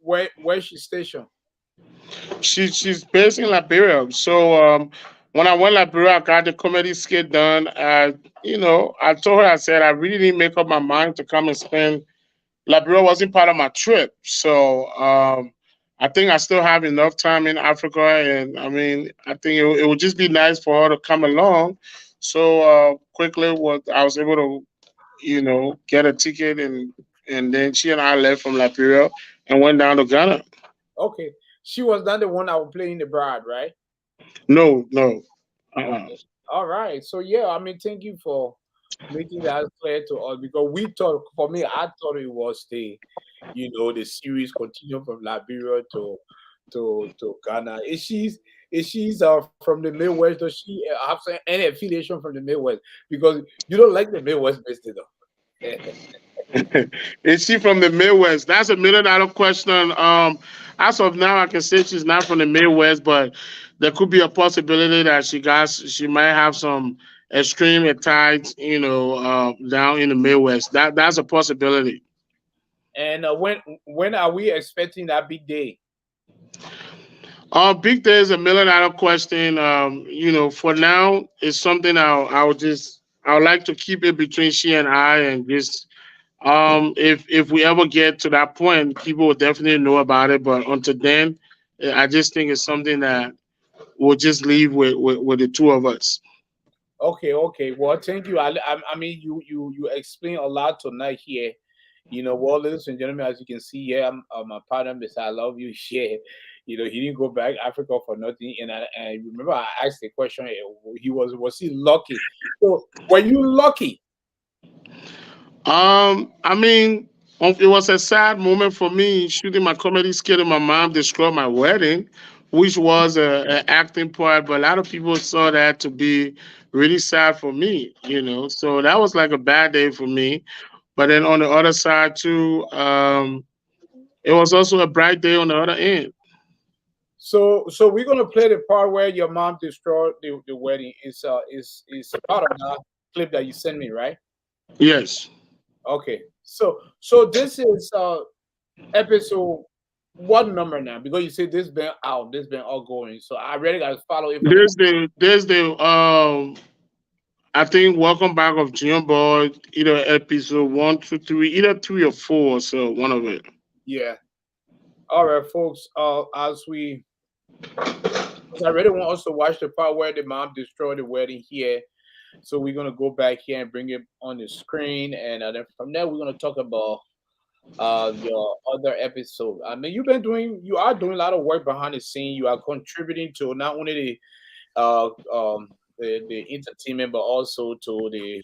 where she stationed? She's based in Liberia. So when I went to Liberia, I got the comedy skit done. I told her, I said I really didn't make up my mind to come and spend. Liberia wasn't part of my trip, so I think I still have enough time in Africa, and I mean, I think it would just be nice for her to come along. So quickly, what I was able to, get a ticket, and then she and I left from Liberia and went down to Ghana. Okay, she was not the one I was playing the bride, right? No, no. Uh-uh. Okay. All right. So yeah, I mean, thank you for making that clear to us because we thought, for me, I thought it was the series continue from Liberia to Ghana. Is she's from the Midwest? Does she have any affiliation from the Midwest? Because you don't like the Midwest business, though. Is she from the Midwest? That's $1 million question. As of now, I can say she's not from the Midwest, but there could be a possibility that she might have some extreme ties, down in the Midwest. That's a possibility. And when are we expecting that big day? Big Day is $1 million question. For now, it's something I would like to keep it between she and I, and just if we ever get to that point, people will definitely know about it. But until then, I just think it's something that we'll just leave with the two of us. Okay, okay. Well, thank you. I mean, you explain a lot tonight here. Well, ladies and gentlemen, as you can see, yeah, my partner, Mr. I love you. Yeah, he didn't go back Africa for nothing. And remember, I asked the question. Was he lucky? So, were you lucky? I mean, it was a sad moment for me shooting my comedy skit and my mom destroyed my wedding, which was an acting part. But a lot of people saw that to be really sad for me, So that was like a bad day for me. But then on the other side too, it was also a bright day on the other end. So we're gonna play the part where your mom destroyed the wedding. Is part of that clip that you sent me, right? Yes. Okay. So this is episode what number now? Because you say this been outgoing. So I really gotta follow it from the. There's the I think Welcome Back of Junior Boy, either episode 1, 2, 3, either 3 or 4, so one of it. Yeah. All right, folks. As we, 'cause I really want us to watch the part where the mom destroyed the wedding here. So we're gonna go back here and bring it on the screen, and then from there we're gonna talk about your other episode. I mean, you are doing a lot of work behind the scene. You are contributing to not only the entertainment, but also to the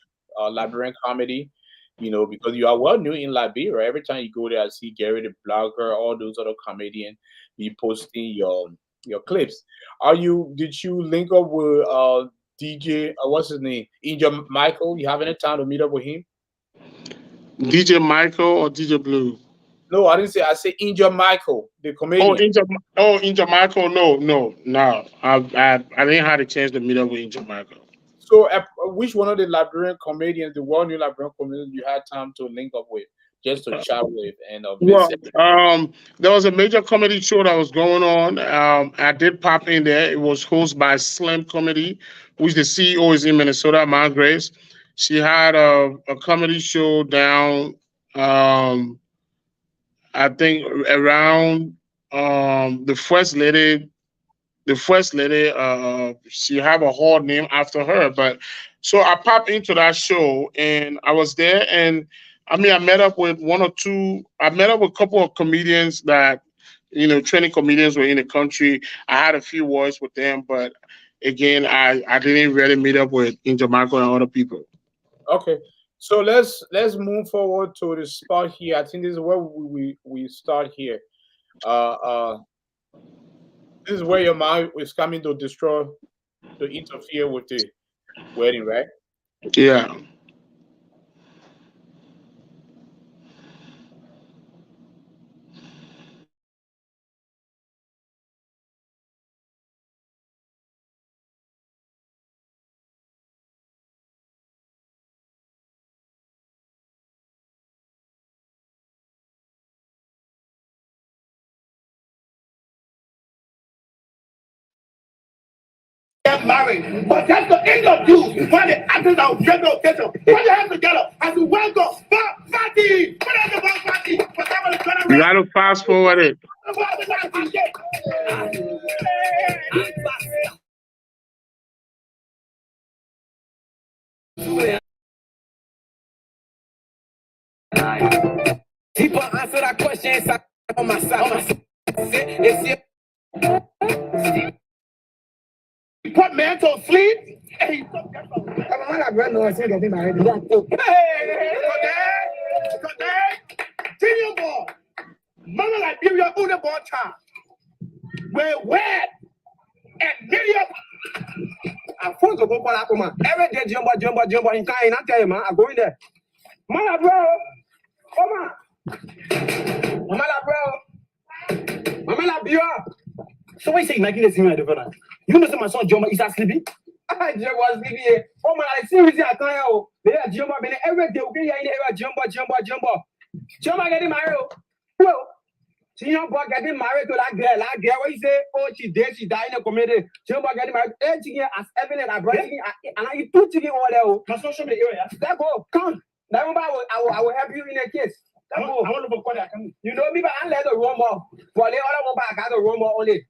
Liberian comedy. Because you are well known in Liberia. Every time you go there, I see Gary the blogger, all those other comedians be posting your clips. Did you link up with DJ? What's his name? Angel Michael. You have any time to meet up with him? DJ Michael or DJ Blue? No, I didn't say. I said Angel Michael, the Oh, comedian. Angel Michael. No. I didn't have a chance to meet up with Angel Michael. So, which one of the Liberian comedians, the well-known Liberian comedians, you had time to link up with just to chat with and Well, visit. there was a major comedy show that was going on. I did pop in there. It was hosted by Slim Comedy, which the CEO is in Minnesota, Mount Grace. She had a comedy show down, I think around the first lady. The first lady, she have a hall named after her. But so I popped into that show and I was there, and I mean I met up with one or two. I met up with a couple of comedians that training comedians were in the country. I had a few words with them, but again, I didn't really meet up with in Jamaica and other people. Okay, so let's move forward to the spot here. I think this is where we start here. Uh, uh, this is where your mom is coming to destroy, to interfere with the wedding, right? Yeah. Get married, but that's the end of you. When the actors are general attention, put your hands together as we welcome Fatty. Put your hands together, Fatty. You got to fast forward it. People answer that question inside on my side. He put man to sleep and he took that from me. Senior boy, mama like give your own boy child. We're wet and million. I phone to go call up, man. Every day, jumbo, in kind, I tell you, man, I go in there. Mama, bro, come on. Mama, bro, Mama, bro. So why say Nike is here? You know, my son Jumbo is asleep. I just was sleeping. Oh man, I see you. I can't help. They are Jumbo, but every day, okay, yeah, Jumbo. Jumbo getting married. Well, senior boy getting married to that girl. That girl, what you say? Oh, she died in a comedy. Jumbo getting married. Everything as evident. I brought it, and I eat 2 chicken over there. That's not show me the area. That go, come. That one, I will help you in a case. I want to call that. You know me, but I let the rumor. For the other one back, I got the rumor only.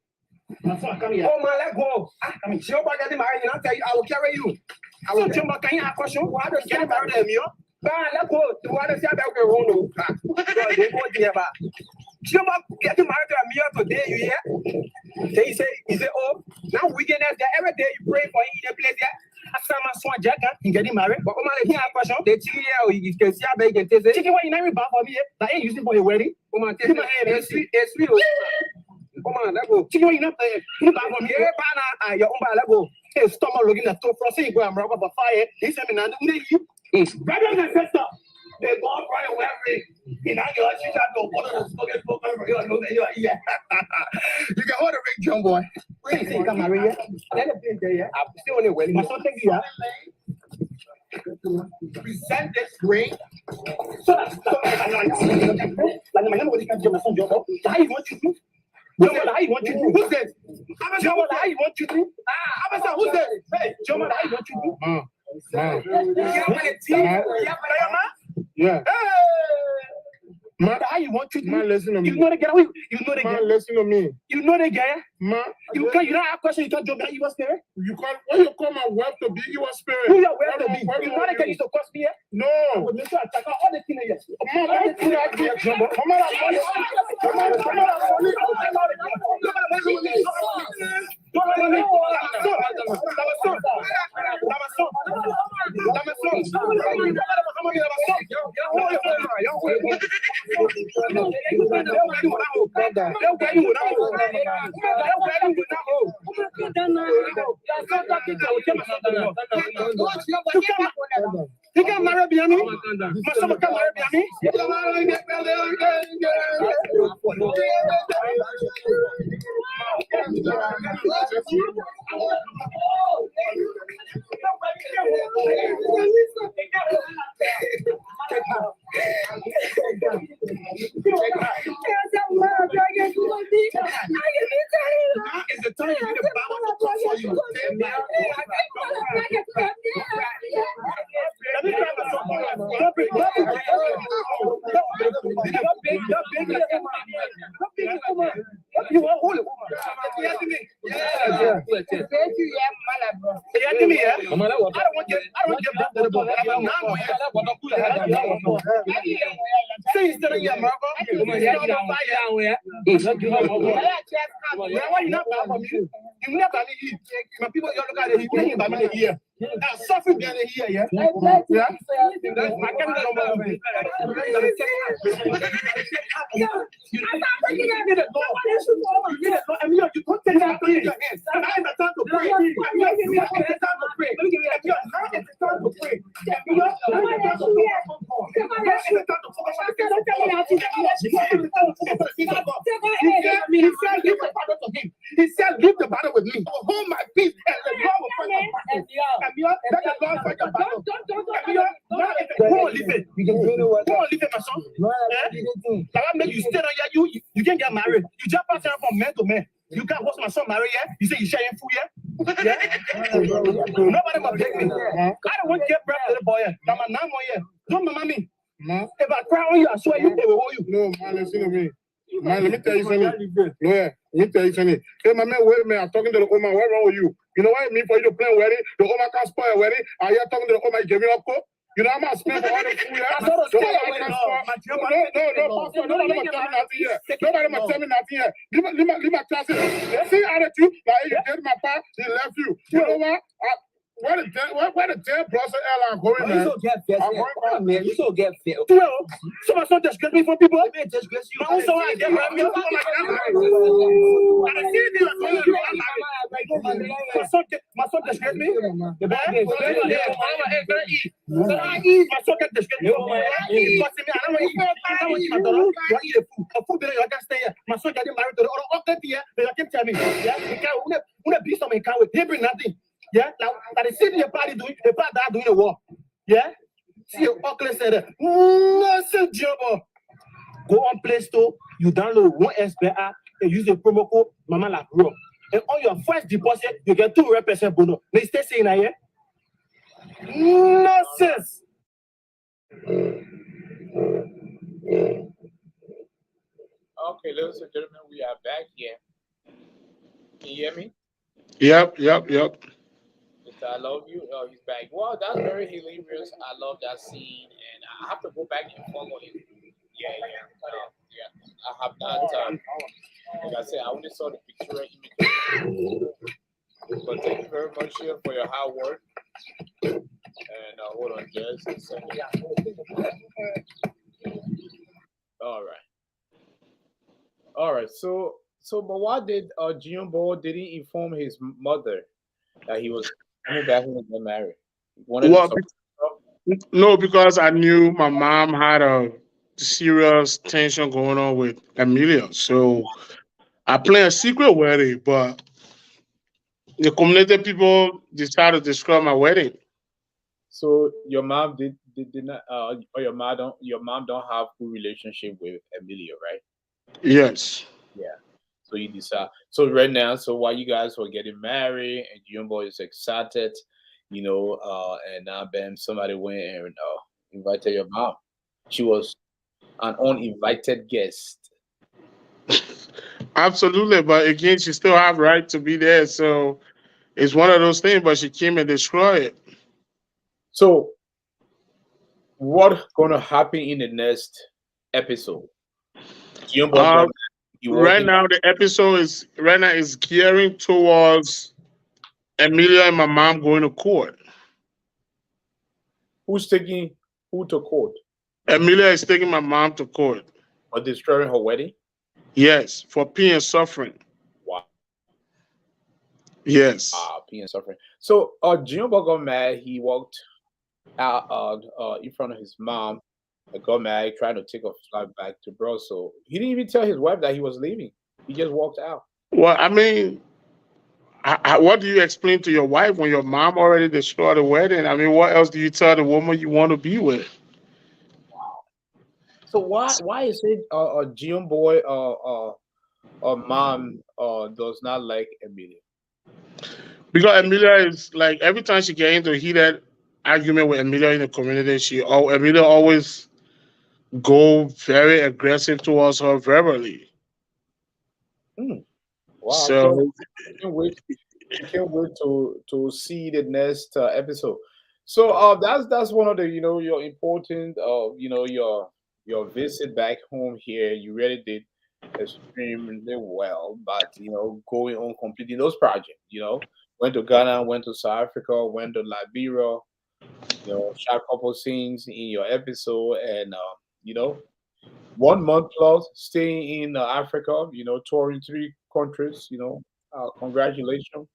Oh man, let go. Jumbo getting married, and I'll tell you, I will carry you. I will Jumbo, can you have a question? Why don't you get married to me? Let go. The water say about the road. They go there. Jumbo getting married to me today, you hear? They say, oh, now weekend every day you pray for in a place there. After my son Jack, he getting married. But come on, have a question. The chicken here, you can see how big it is. Chicken, what you never bought for me? That ain't used for your wedding. Come on, take my hand. It's sweet. Come on, let go. Chicken, what you not paying? You buy for me? Banana, your own buy, let go. Hey, stomach looking at top front. Say, go and rock up a fire. He said, man, brothers and sisters, they go up right away. In that girl, she got to one of the spoken spoken for you. You can hold a ring, John boy. Ring, say, come marry you. Let it be there. I'm still on the wedding. My son, thank you. Present this ring. So that's how you want you to. How you want you to? Who's this? How you want you to? Who's this? Hey, John, how you want you to? Yeah. Man, how you want to? Man, listen to me. You know the guy. You know the guy. Man, listen to me. You know the guy. Man, you don't have a question. You can't jump that. You was spirit. You can't. When you call my wife to be, you was spirit. Who your wife to be? You know the guy. You to cost me here. No. But Mr. Attacker, all the things here. Man, all the things I do. Come on, come You can marry Biami? My son can marry Biami? for you. Let me try my song. You want hold it? You asking me? Yeah. You asking me? Yeah. I don't want to get back to the book. Say you still in your mother. Why you not buy from you? You never eat. My people, you look at it. You can't buy me here. Now suffering down here, yeah. Yeah. I can't you put things out in your hands. And I ain't got time to pray. I ain't got time to pray. If you're not, it's time to pray. If you're not, it's time to focus on He said, leave the battle with me. Hold my peace and the Lord will fight your battle. Let the Lord fight your battle. Go on, leave it. Go on, leave it, my son. That will make you stay on here. You can't get married. You jump out there from man to man. You can't watch my son marry, yeah? You say you sharing food, yeah? Yeah? Nobody must take me. I don't want to get breath to the boy. I'm a name on here. Don't remember me. If I cry on you, I swear you will hold you. No, man, listen to me. Man, let me tell you something. Lawyer, let me tell you something. Hey, my man, wait a minute. I'm talking to the woman. What's wrong with you? You know what I mean for you to plan a wedding? The woman can't spoil a wedding. Are you talking to the woman giving up cook? You know how much spend for all the food? Yeah? No, Pastor, nobody must tell me nothing here. Nobody must tell me nothing here. Leave my class here. See attitude? Like, you get my part, he left you. You know what? Where the damn Brussels airline going, man? You so get fit. Well, so my son disgrace me from people. My own son, I get my son. My son disgrace me. The bag is my son get disgrace me. I don't eat my daughter. You eat a food better. You can't stay here. My son getting married to the other here. They can't tell me. Yeah, you can't be something. He bring nothing. Yeah, now the city your party doing the part that doing the war. Yeah, see your Oakland said nonsense job. Go on Play Store, you download one SBA app and use the promo code Mama La Bro. And on your first deposit, you get 2% bonus. They stay saying that, yeah? Nonsense. Okay, ladies and gentlemen, we are back here. Can you hear me? Yep. I love you. Oh, he's back. Wow, that's very hilarious. I love that scene, and I have to go back and follow him. Yeah. I have not. Like I said, I only saw the picture image. But thank you very much here for your hard work. And hold on just a second. All right. So, but why did Jumbo didn't inform his mother that he was coming back and get married? No, because I knew my mom had a serious tension going on with Amelia. So I planned a secret wedding, but the community people decided to destroy my wedding. So your mom did not, or your mom don't have good relationship with Amelia, right? Yes. Yeah. So you decide. So right now, so while you guys were getting married and Jumbo is excited, and now bam, somebody went and invited your mom. She was an uninvited guest. Absolutely, but again, she still have right to be there. So it's one of those things. But she came and destroyed it. So what's gonna happen in the next episode? Right now, the episode is gearing towards Amelia and my mom going to court. Who's taking who to court? Amelia is taking my mom to court. For destroying her wedding? Yes, for pain and suffering. Wow. Yes. Pain and suffering. So Jumbo got mad. He walked out in front of his mom. Got mad, trying to take a flight back to Brussels. He didn't even tell his wife that he was leaving. He just walked out. Well, I mean, what do you explain to your wife when your mom already destroyed the wedding? I mean, what else do you tell the woman you want to be with? Wow. So why is it Jumbo mom does not like Amelia? Because Emilia is like every time she get into a heated argument with Emilia in the community, Emilia always go very aggressive towards her verbally. Hmm. Wow, So I can't wait. I can't wait to see the next episode. So that's one of the your important your visit back home here. You really did extremely well, but going on completing those projects. Went to Ghana, went to South Africa, went to Liberia. Shot a couple scenes in your episode, and 1 month plus staying in Africa. Touring 3 countries. Congratulations.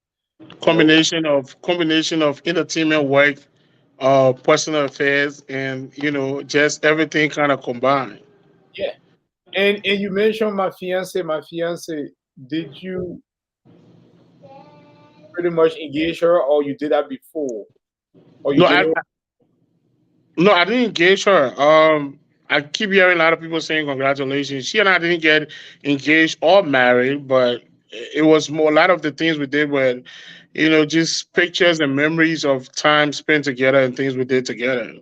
You know, combination of entertainment work, personal affairs, and just everything kind of combined. yeah. And you mentioned my fiance. My fiance, did you pretty much engage her, or you did that before, or you No, did it? no, I didn't engage her. I keep hearing a lot of people saying congratulations. She and I didn't get engaged or married, but it was more a lot of the things we did were, just pictures and memories of time spent together and things we did together.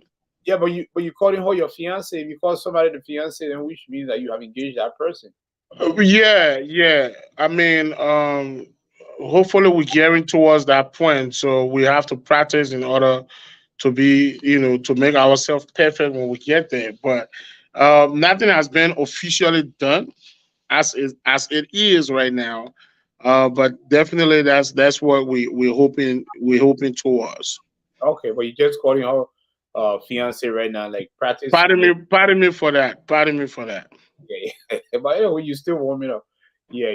Yeah, but you calling her your fiance. If you call somebody the fiance, then which means that you have engaged that person. Yeah, yeah. I mean, hopefully we're gearing towards that point. So we have to practice in order to be, to make ourselves perfect when we get there. But nothing has been officially done as it is right now. But definitely that's what we're hoping towards. Okay, but you just calling her fiance right now, like practice. Pardon me for that. Pardon me for that. Yeah, but anyway, you still want me to, yeah,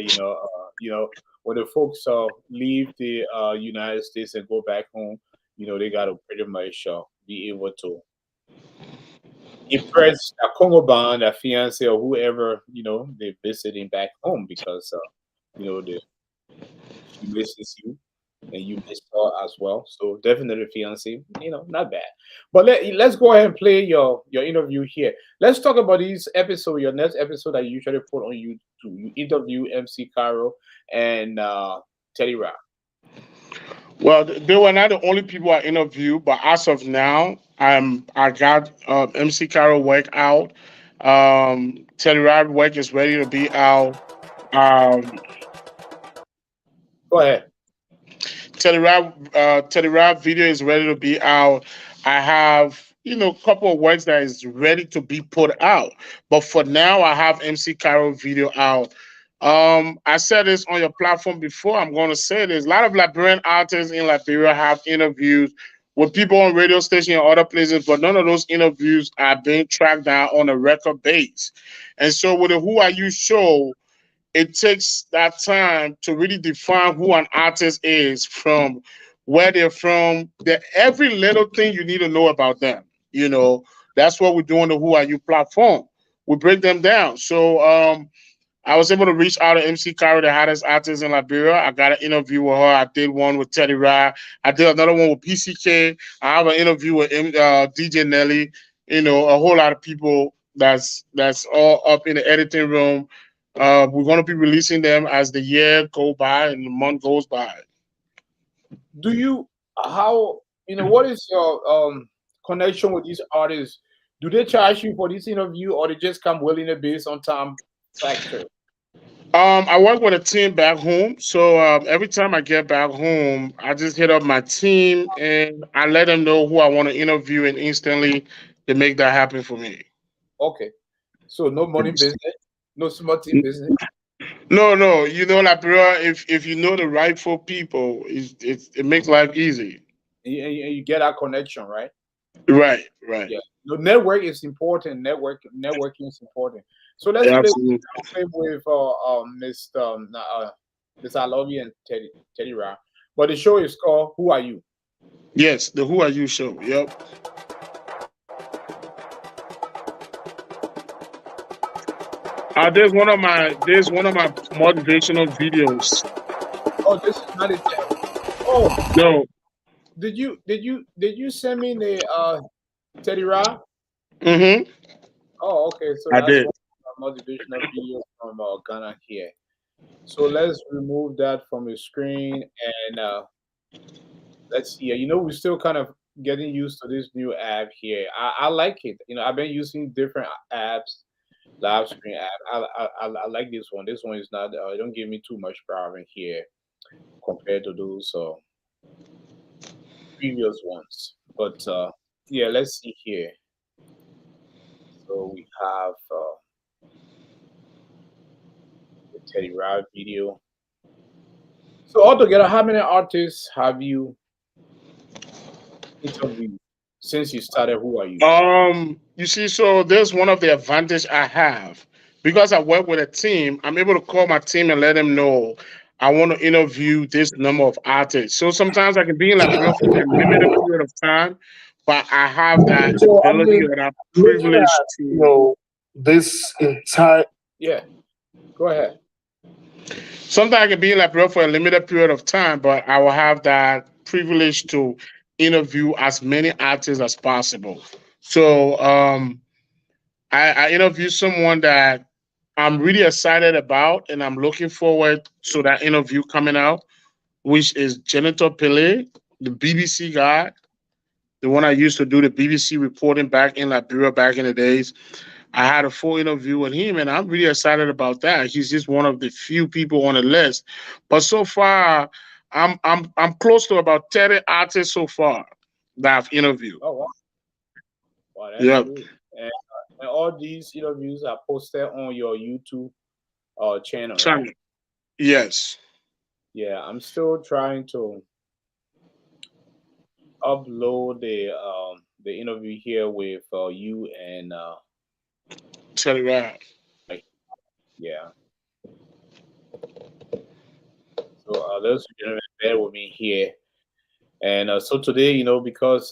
when the folks leave the United States and go back home, they gotta pretty much be able to impress a Congo band, a fiance, or whoever they're visiting back home because they she misses you and you miss her as well. So definitely fiance, not bad. But let's go ahead and play your interview here. Let's talk about this episode, your next episode that you usually put on YouTube. You interview MC Caro and Teddy Rock. Well, they were not the only people I interviewed, but as of now, I got MC Carroll work out. Teddy Rod work is ready to be out. Um, Go ahead. Teddy Rod video is ready to be out. I have a couple of works that is ready to be put out, but for now, I have MC Carroll video out. I said this on your platform before. I'm going to say this. A lot of Liberian artists in Liberia have interviews with people on radio station and other places, but none of those interviews are being tracked down on a record base. And so with the Who Are You show, it takes that time to really define who an artist is from where they're from. Every little thing you need to know about them. That's what we do on the Who Are You platform. We break them down. So I was able to reach out to MC Caro, the hottest artist in Liberia. I got an interview with her. I did one with Teddy Rye. I did another one with PCK. I have an interview with DJ Nelly. A whole lot of people that's all up in the editing room. We're going to be releasing them as the year go by and the month goes by. Do you how what is your connection with these artists? Do they charge you for this interview, or they just come willingly based on time factor? I work with a team back home, so every time I get back home, I just hit up my team and I let them know who I want to interview, and instantly they make that happen for me. Okay, so no money business, no small team business. No, no, Liberia, if you know the rightful people, it makes life easy. And you get that connection, right? Right, right. Yeah. The network is important. Networking is important. So let's Yeah, play, absolutely. play with Mr. I Love You and Teddy Rap. But the show is called Who Are You? Yes, the Who Are You show. Yep. There's one of my motivational videos. Oh, this is not it yet. Oh, No. did you send me the Teddy Rap? Mm-hmm. Oh, okay. So I that's did. one of my motivational videos from Ghana here. So let's remove that from the screen and Let's see. You know, we're still kind of getting used to this new app here. I like it. You know, I've been using different apps, live stream app. I like this one. This one is not. It don't give me too much problem here compared to those previous ones. But yeah, let's see here. So we have the Teddy Riley video. So altogether, how many artists have you interviewed since you started? Who are you? You see, so there's one of the advantage I have because I work with a team. I'm able to call my team and let them know I want to interview this number of artists. So sometimes I can be in Liberia for a limited period of time, but I have that So I ability mean, that I'm looking privileged at to. this entire. Yeah, go ahead. Sometimes I can be in Liberia for a limited period of time, but I will have that privilege to interview as many artists as possible. So I interviewed someone that I'm really excited about, and I'm looking forward to that interview coming out, which is Janitor Pele, the BBC guy, the one I used to do the BBC reporting back in Liberia back in the days. I had a full interview with him, and I'm really excited about that. He's just one of the few people on the list. But so far, I'm close to about 30 artists so far that I've interviewed. Oh wow, wow, that's Yeah, good. And all these interviews are posted on your YouTube channel, right? China. Yes. Yeah, I'm still trying to upload the interview here with you and Tell you right. like, yeah. So those gentlemen bear with me here, and so today, you know, because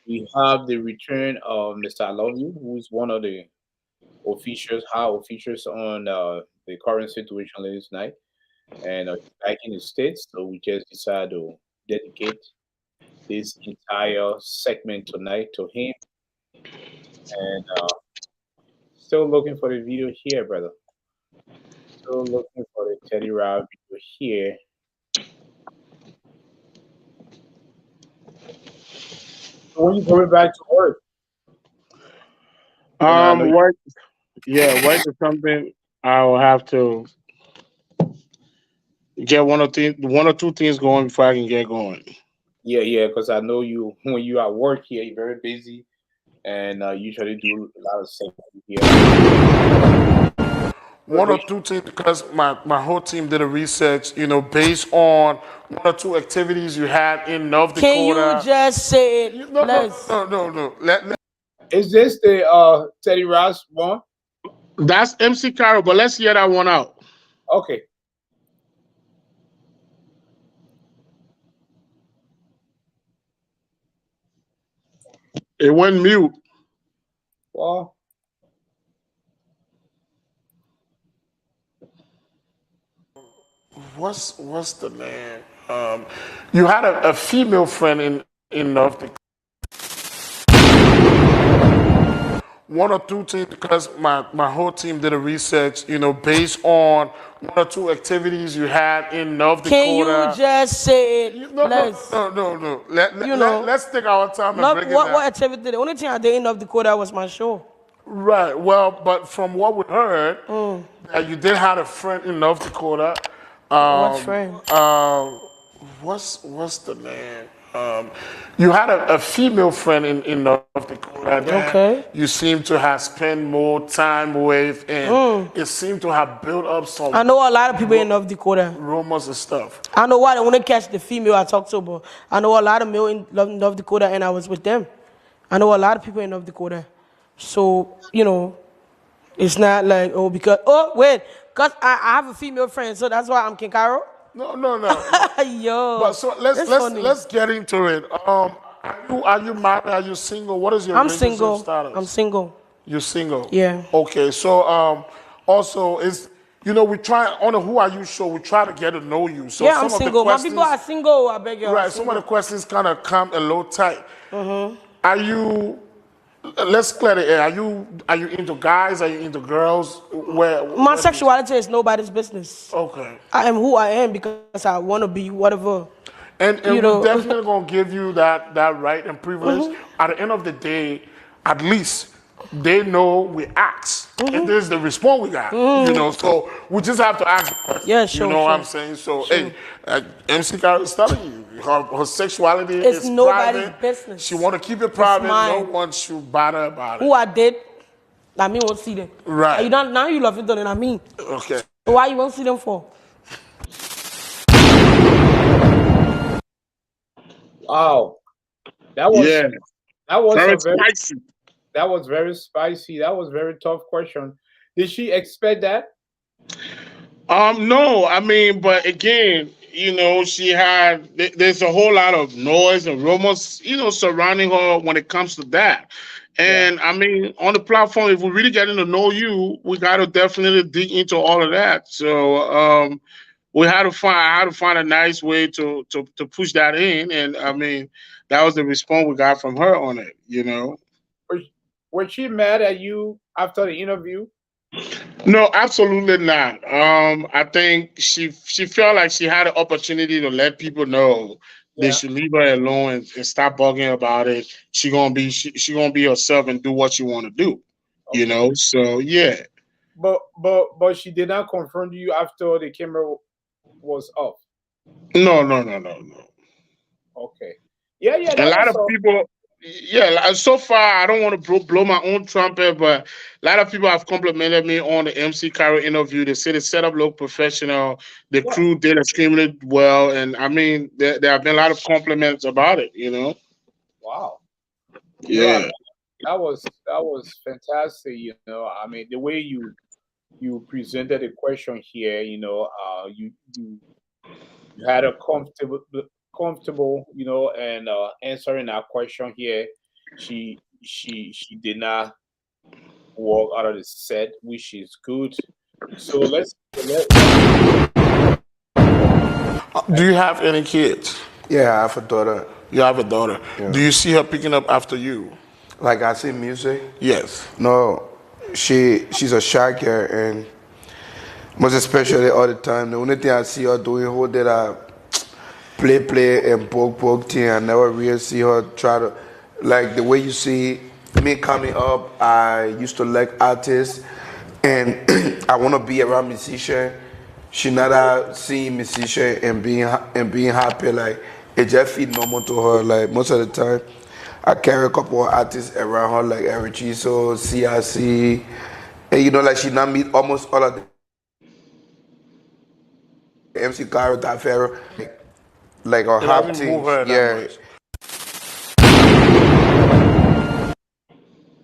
we have the return of Mr. I Love You, who is one of the officials, high officials on the current situation last night, and back in the states. So we just decided to dedicate this entire segment tonight to him, and still looking for the video here, brother. Still looking for the Teddy Riley video here. So when you going back to work? You know, I know you, Work. Yeah, work is something I will have to get one or two things going before I can get going. yeah, because I know you when you at work here, you're very busy, and usually do a lot of stuff here. One or two things because my whole team did a research, based on one or two activities you had in North Can you Dakota. just say it? No, no, Let's. no. Let Is this the Teddy Ross one? That's MC Carroll, but let's hear that one out. Okay. It went mute. Well, what's the name? You had a female friend in North Dakota. One or two things because my whole team did a research, based on one or two activities you had in North Can you Dakota. just say it? No, Let's. no. Let's take our time and Not break it what down. activity? The only thing I did in North Dakota was my show. Right. Well, but from what we heard, that you did have a friend in North Dakota. What friend? What's the name? You had a female friend in North Dakota that Okay. you seem to have spent more time with, and it seemed to have built up I some know a lot of people in North Dakota. rumors and stuff. I know why they want to catch the female I talked to, but I know a lot of male in North Dakota, and I was with them. I know a lot of people in North Dakota. So, it's not like, because I have a female friend, so that's why I'm King Cairo. No. Yo. But so that's funny. let's get into it. Are you married? Are you single? What is your I'm relationship single. status? I'm single. You're single. Yeah. Okay. So also is we try on the Who Are You show. We try to get to know you. So Yeah, some I'm of the single. My questions, people are single. I beg you. right. Some of the questions kind of come a little tight. Are you let's clear the air. Are you into guys? Are you into girls? My sexuality is nobody's business. Okay. I am who I am because I want to be whatever. And You we're know. definitely gonna give you that right and privilege. At the end of the day, at least they know we ask, and this is the response we got. You know, so we just have to ask. Yeah, You sure, know what sure. I'm saying? So hey, MC Carol is telling you her sexuality It's is nobody's private. business. She want to keep it private. No mine. one should bother about Who it. I did, I mean won't see them. Right. You don't now you love it done and I mean. Okay. So why you won't see them for? Wow, that was Yeah, that was very a very spicy. that was very spicy. That was very tough question. Did she expect that? No, I mean, but again, she had. There's a whole lot of noise and rumors, surrounding her when it comes to that. Yeah. And I mean, on the platform, if we're really getting to know you, we got to definitely dig into all of that. So, I had to find a nice way to push that in, and I mean, that was the response we got from her on it. Was, was she mad at you after the interview? No, absolutely not. I think she felt like she had an opportunity to let people know they Yeah. should leave her alone and stop bugging about it. She gonna be herself and do what she want to do. Okay. So yeah. But she did not confront you after the camera was off. No, no, no, no, no. Okay. Yeah, yeah, A that lot was of people, yeah, so far I don't want to blow my own trumpet, but a lot of people have complimented me on the MC Carroll interview. They say the setup looked professional, the yeah. crew did extremely well, and I mean there have been a lot of compliments about it. Wow. I Yeah. mean, that was fantastic. I mean, the way you presented the question here, you had a comfortable, and answering that question here. She did not walk out of the set, which is good. So let Do you have any kids? Yeah, I have a daughter. You have a daughter. Yeah. Do you see her picking up after you? Like I see music. Yes. No, she's a shy girl, and most especially all the time. The only thing I see her doing whole day that play and poke thing. I never really see her try to like the way you see me coming up. I used to like artists, and I want to be around musician. She never see musician and being happy. Like it just feel normal to her. Like most of the time, I carry a couple of artists around her, like Eric Chiso, CRC, and like she not meet almost all of the MC Caro, Tafero, like or It hop doesn't move things. her that Yeah, much.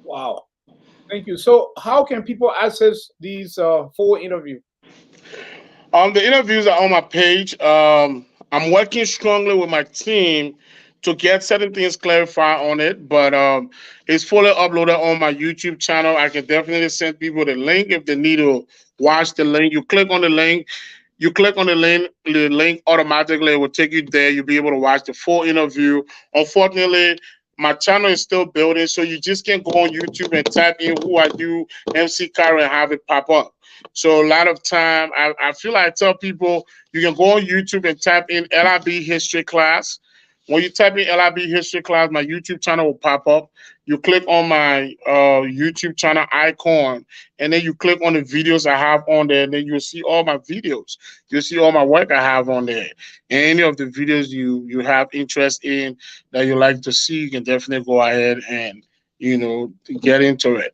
Wow. Thank you. So, how can people access these full interview? The interviews are on my page. I'm working strongly with my team to get certain things clarified on it, but it's fully uploaded on my YouTube channel. I can definitely send people the link if they need to watch the link. You click on the link. You click on the link automatically. It will take you there. You'll be able to watch the full interview. Unfortunately, my channel is still building, so you just can't go on YouTube and type in "Who Are You, MC Carroll" and have it pop up. So a lot of time, I feel like I tell people you can go on YouTube and type in LIB history class. When you type in LIB history class, my YouTube channel will pop up. You click on my YouTube channel icon, and then you click on the videos I have on there, and then you'll see all my videos. You'll see all my work I have on there. And any of the videos you have interest in that you like to see, you can definitely go ahead and get into it.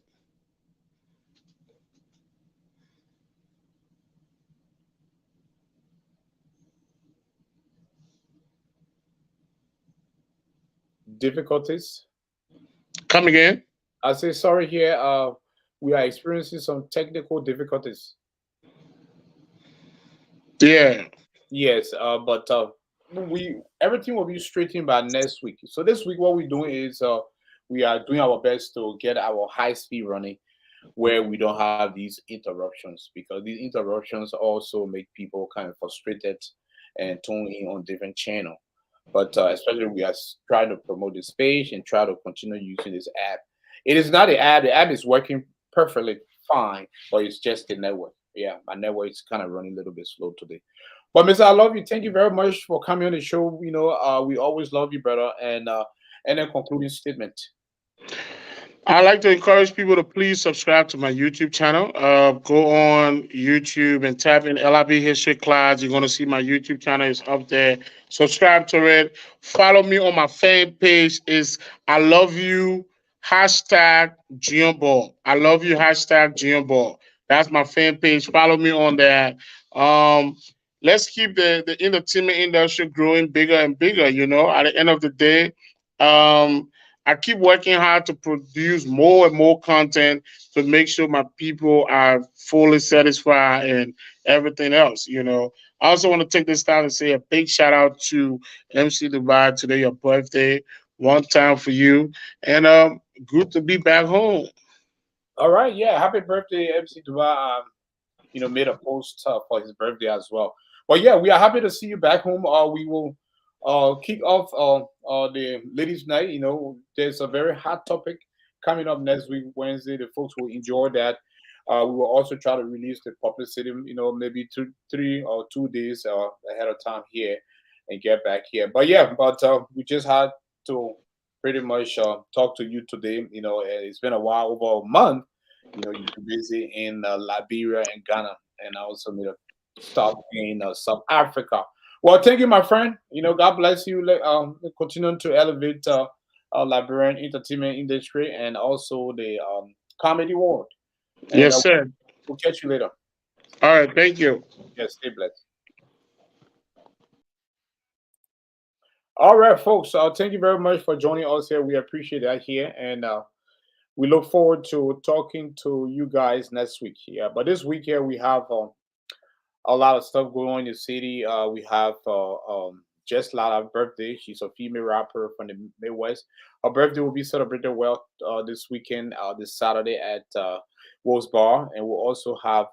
Difficulties? Come again? I say sorry here. We are experiencing some technical difficulties. Yeah. Yes, but we everything will be straightened by next week. So this week, what we're doing is we are doing our best to get our high speed running, where we don't have these interruptions, because these interruptions also make people kind of frustrated and tune in on different channel. But especially we are trying to promote this page and try to continue using this app. It is not the app. The app is working perfectly fine, but it's just the network. Yeah, my network is kind of running a little bit slow today. But Mister, I love you. Thank you very much for coming on the show. We always love you, brother. And a concluding statement. I'd like to encourage people to please subscribe to my YouTube channel. Go on YouTube and type in LIB History Class. You're going to see my YouTube channel is up there. Subscribe to it. Follow me on my fan page. Is I love you hashtag Ball. I love you hashtag Ball. That's my fan page. Follow me on that. Um, let's keep the entertainment industry growing bigger and bigger. You know, at the end of the day, I keep working hard to produce more and more content to make sure my people are fully satisfied and everything else. You know, I also want to take this time to say a big shout out to MC Dubai. Today, your birthday. One time for you, and good to be back home. All right, yeah, happy birthday, MC Dua. Made a post for his birthday as well. But yeah, we are happy to see you back home. We will kick off the ladies' night. There's a very hot topic coming up next week, Wednesday. The folks will enjoy that. We will also try to release the publicity, maybe 3 or 2 days ahead of time here and get back here. But yeah, we just had to pretty much talk to you today. It's been a while, over a month. You're busy in Liberia and Ghana, and I also made a stop in South Africa. Well, thank you, my friend. God bless you. Continuing to elevate Liberian entertainment industry and also the comedy world. And Yes, sir. we'll catch you later. All right. Thank you. Yes, stay blessed. All right, folks. Thank you very much for joining us here. We appreciate that here, and we look forward to talking to you guys next week. Yeah, but this week here we have a lot of stuff going on in the city. We have Jess Lala's birthday. She's a female rapper from the Midwest. Her birthday will be celebrated well this weekend, this Saturday at Wolves Bar, and we'll also have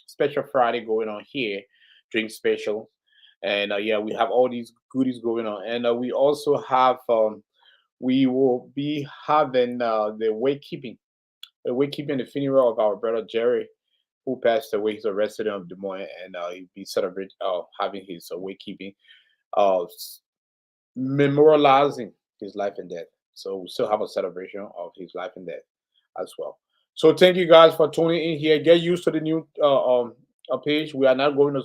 special Friday going on here, drink special, and yeah, we have all these goodies going on, and we also have we will be having the wakekeeping, the funeral of our brother Jerry, who passed away. He's a resident of Des Moines, and he'll be celebrating having his wakekeeping, memorializing his life and death. So we still have a celebration of his life and death as well. So thank you guys for tuning in here. Get used to the new page. We are not going to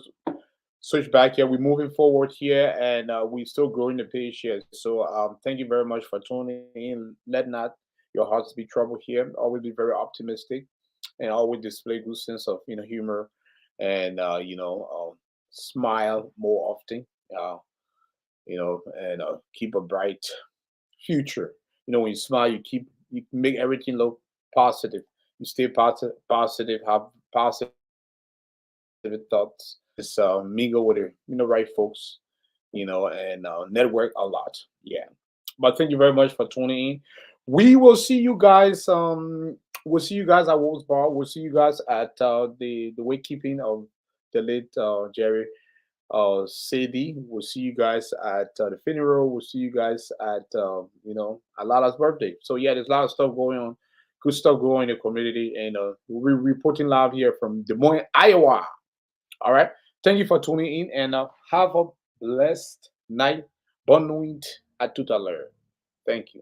switch back here. We're moving forward here, and we're still growing the page here. So thank you very much for tuning in. Let not your hearts be troubled here. Always be very optimistic, and always display good sense of humor, and smile more often. And keep a bright future. When you smile, you make everything look positive. You stay positive, have positive thoughts. Just mingle with the right folks, and network a lot. Yeah. But thank you very much for tuning in. We will see you guys. We'll see you guys at Wolves Bar. We'll see you guys at the wakekeeping of the late Jerry Sadie. We'll see you guys at the funeral. We'll see you guys at Alala's birthday. So yeah, there's a lot of stuff going on. Good stuff going in the community, and we're reporting live here from Des Moines, Iowa. All right. Thank you for tuning in, and have a blessed night. Bonne nuit à tout à l'heure. Thank you.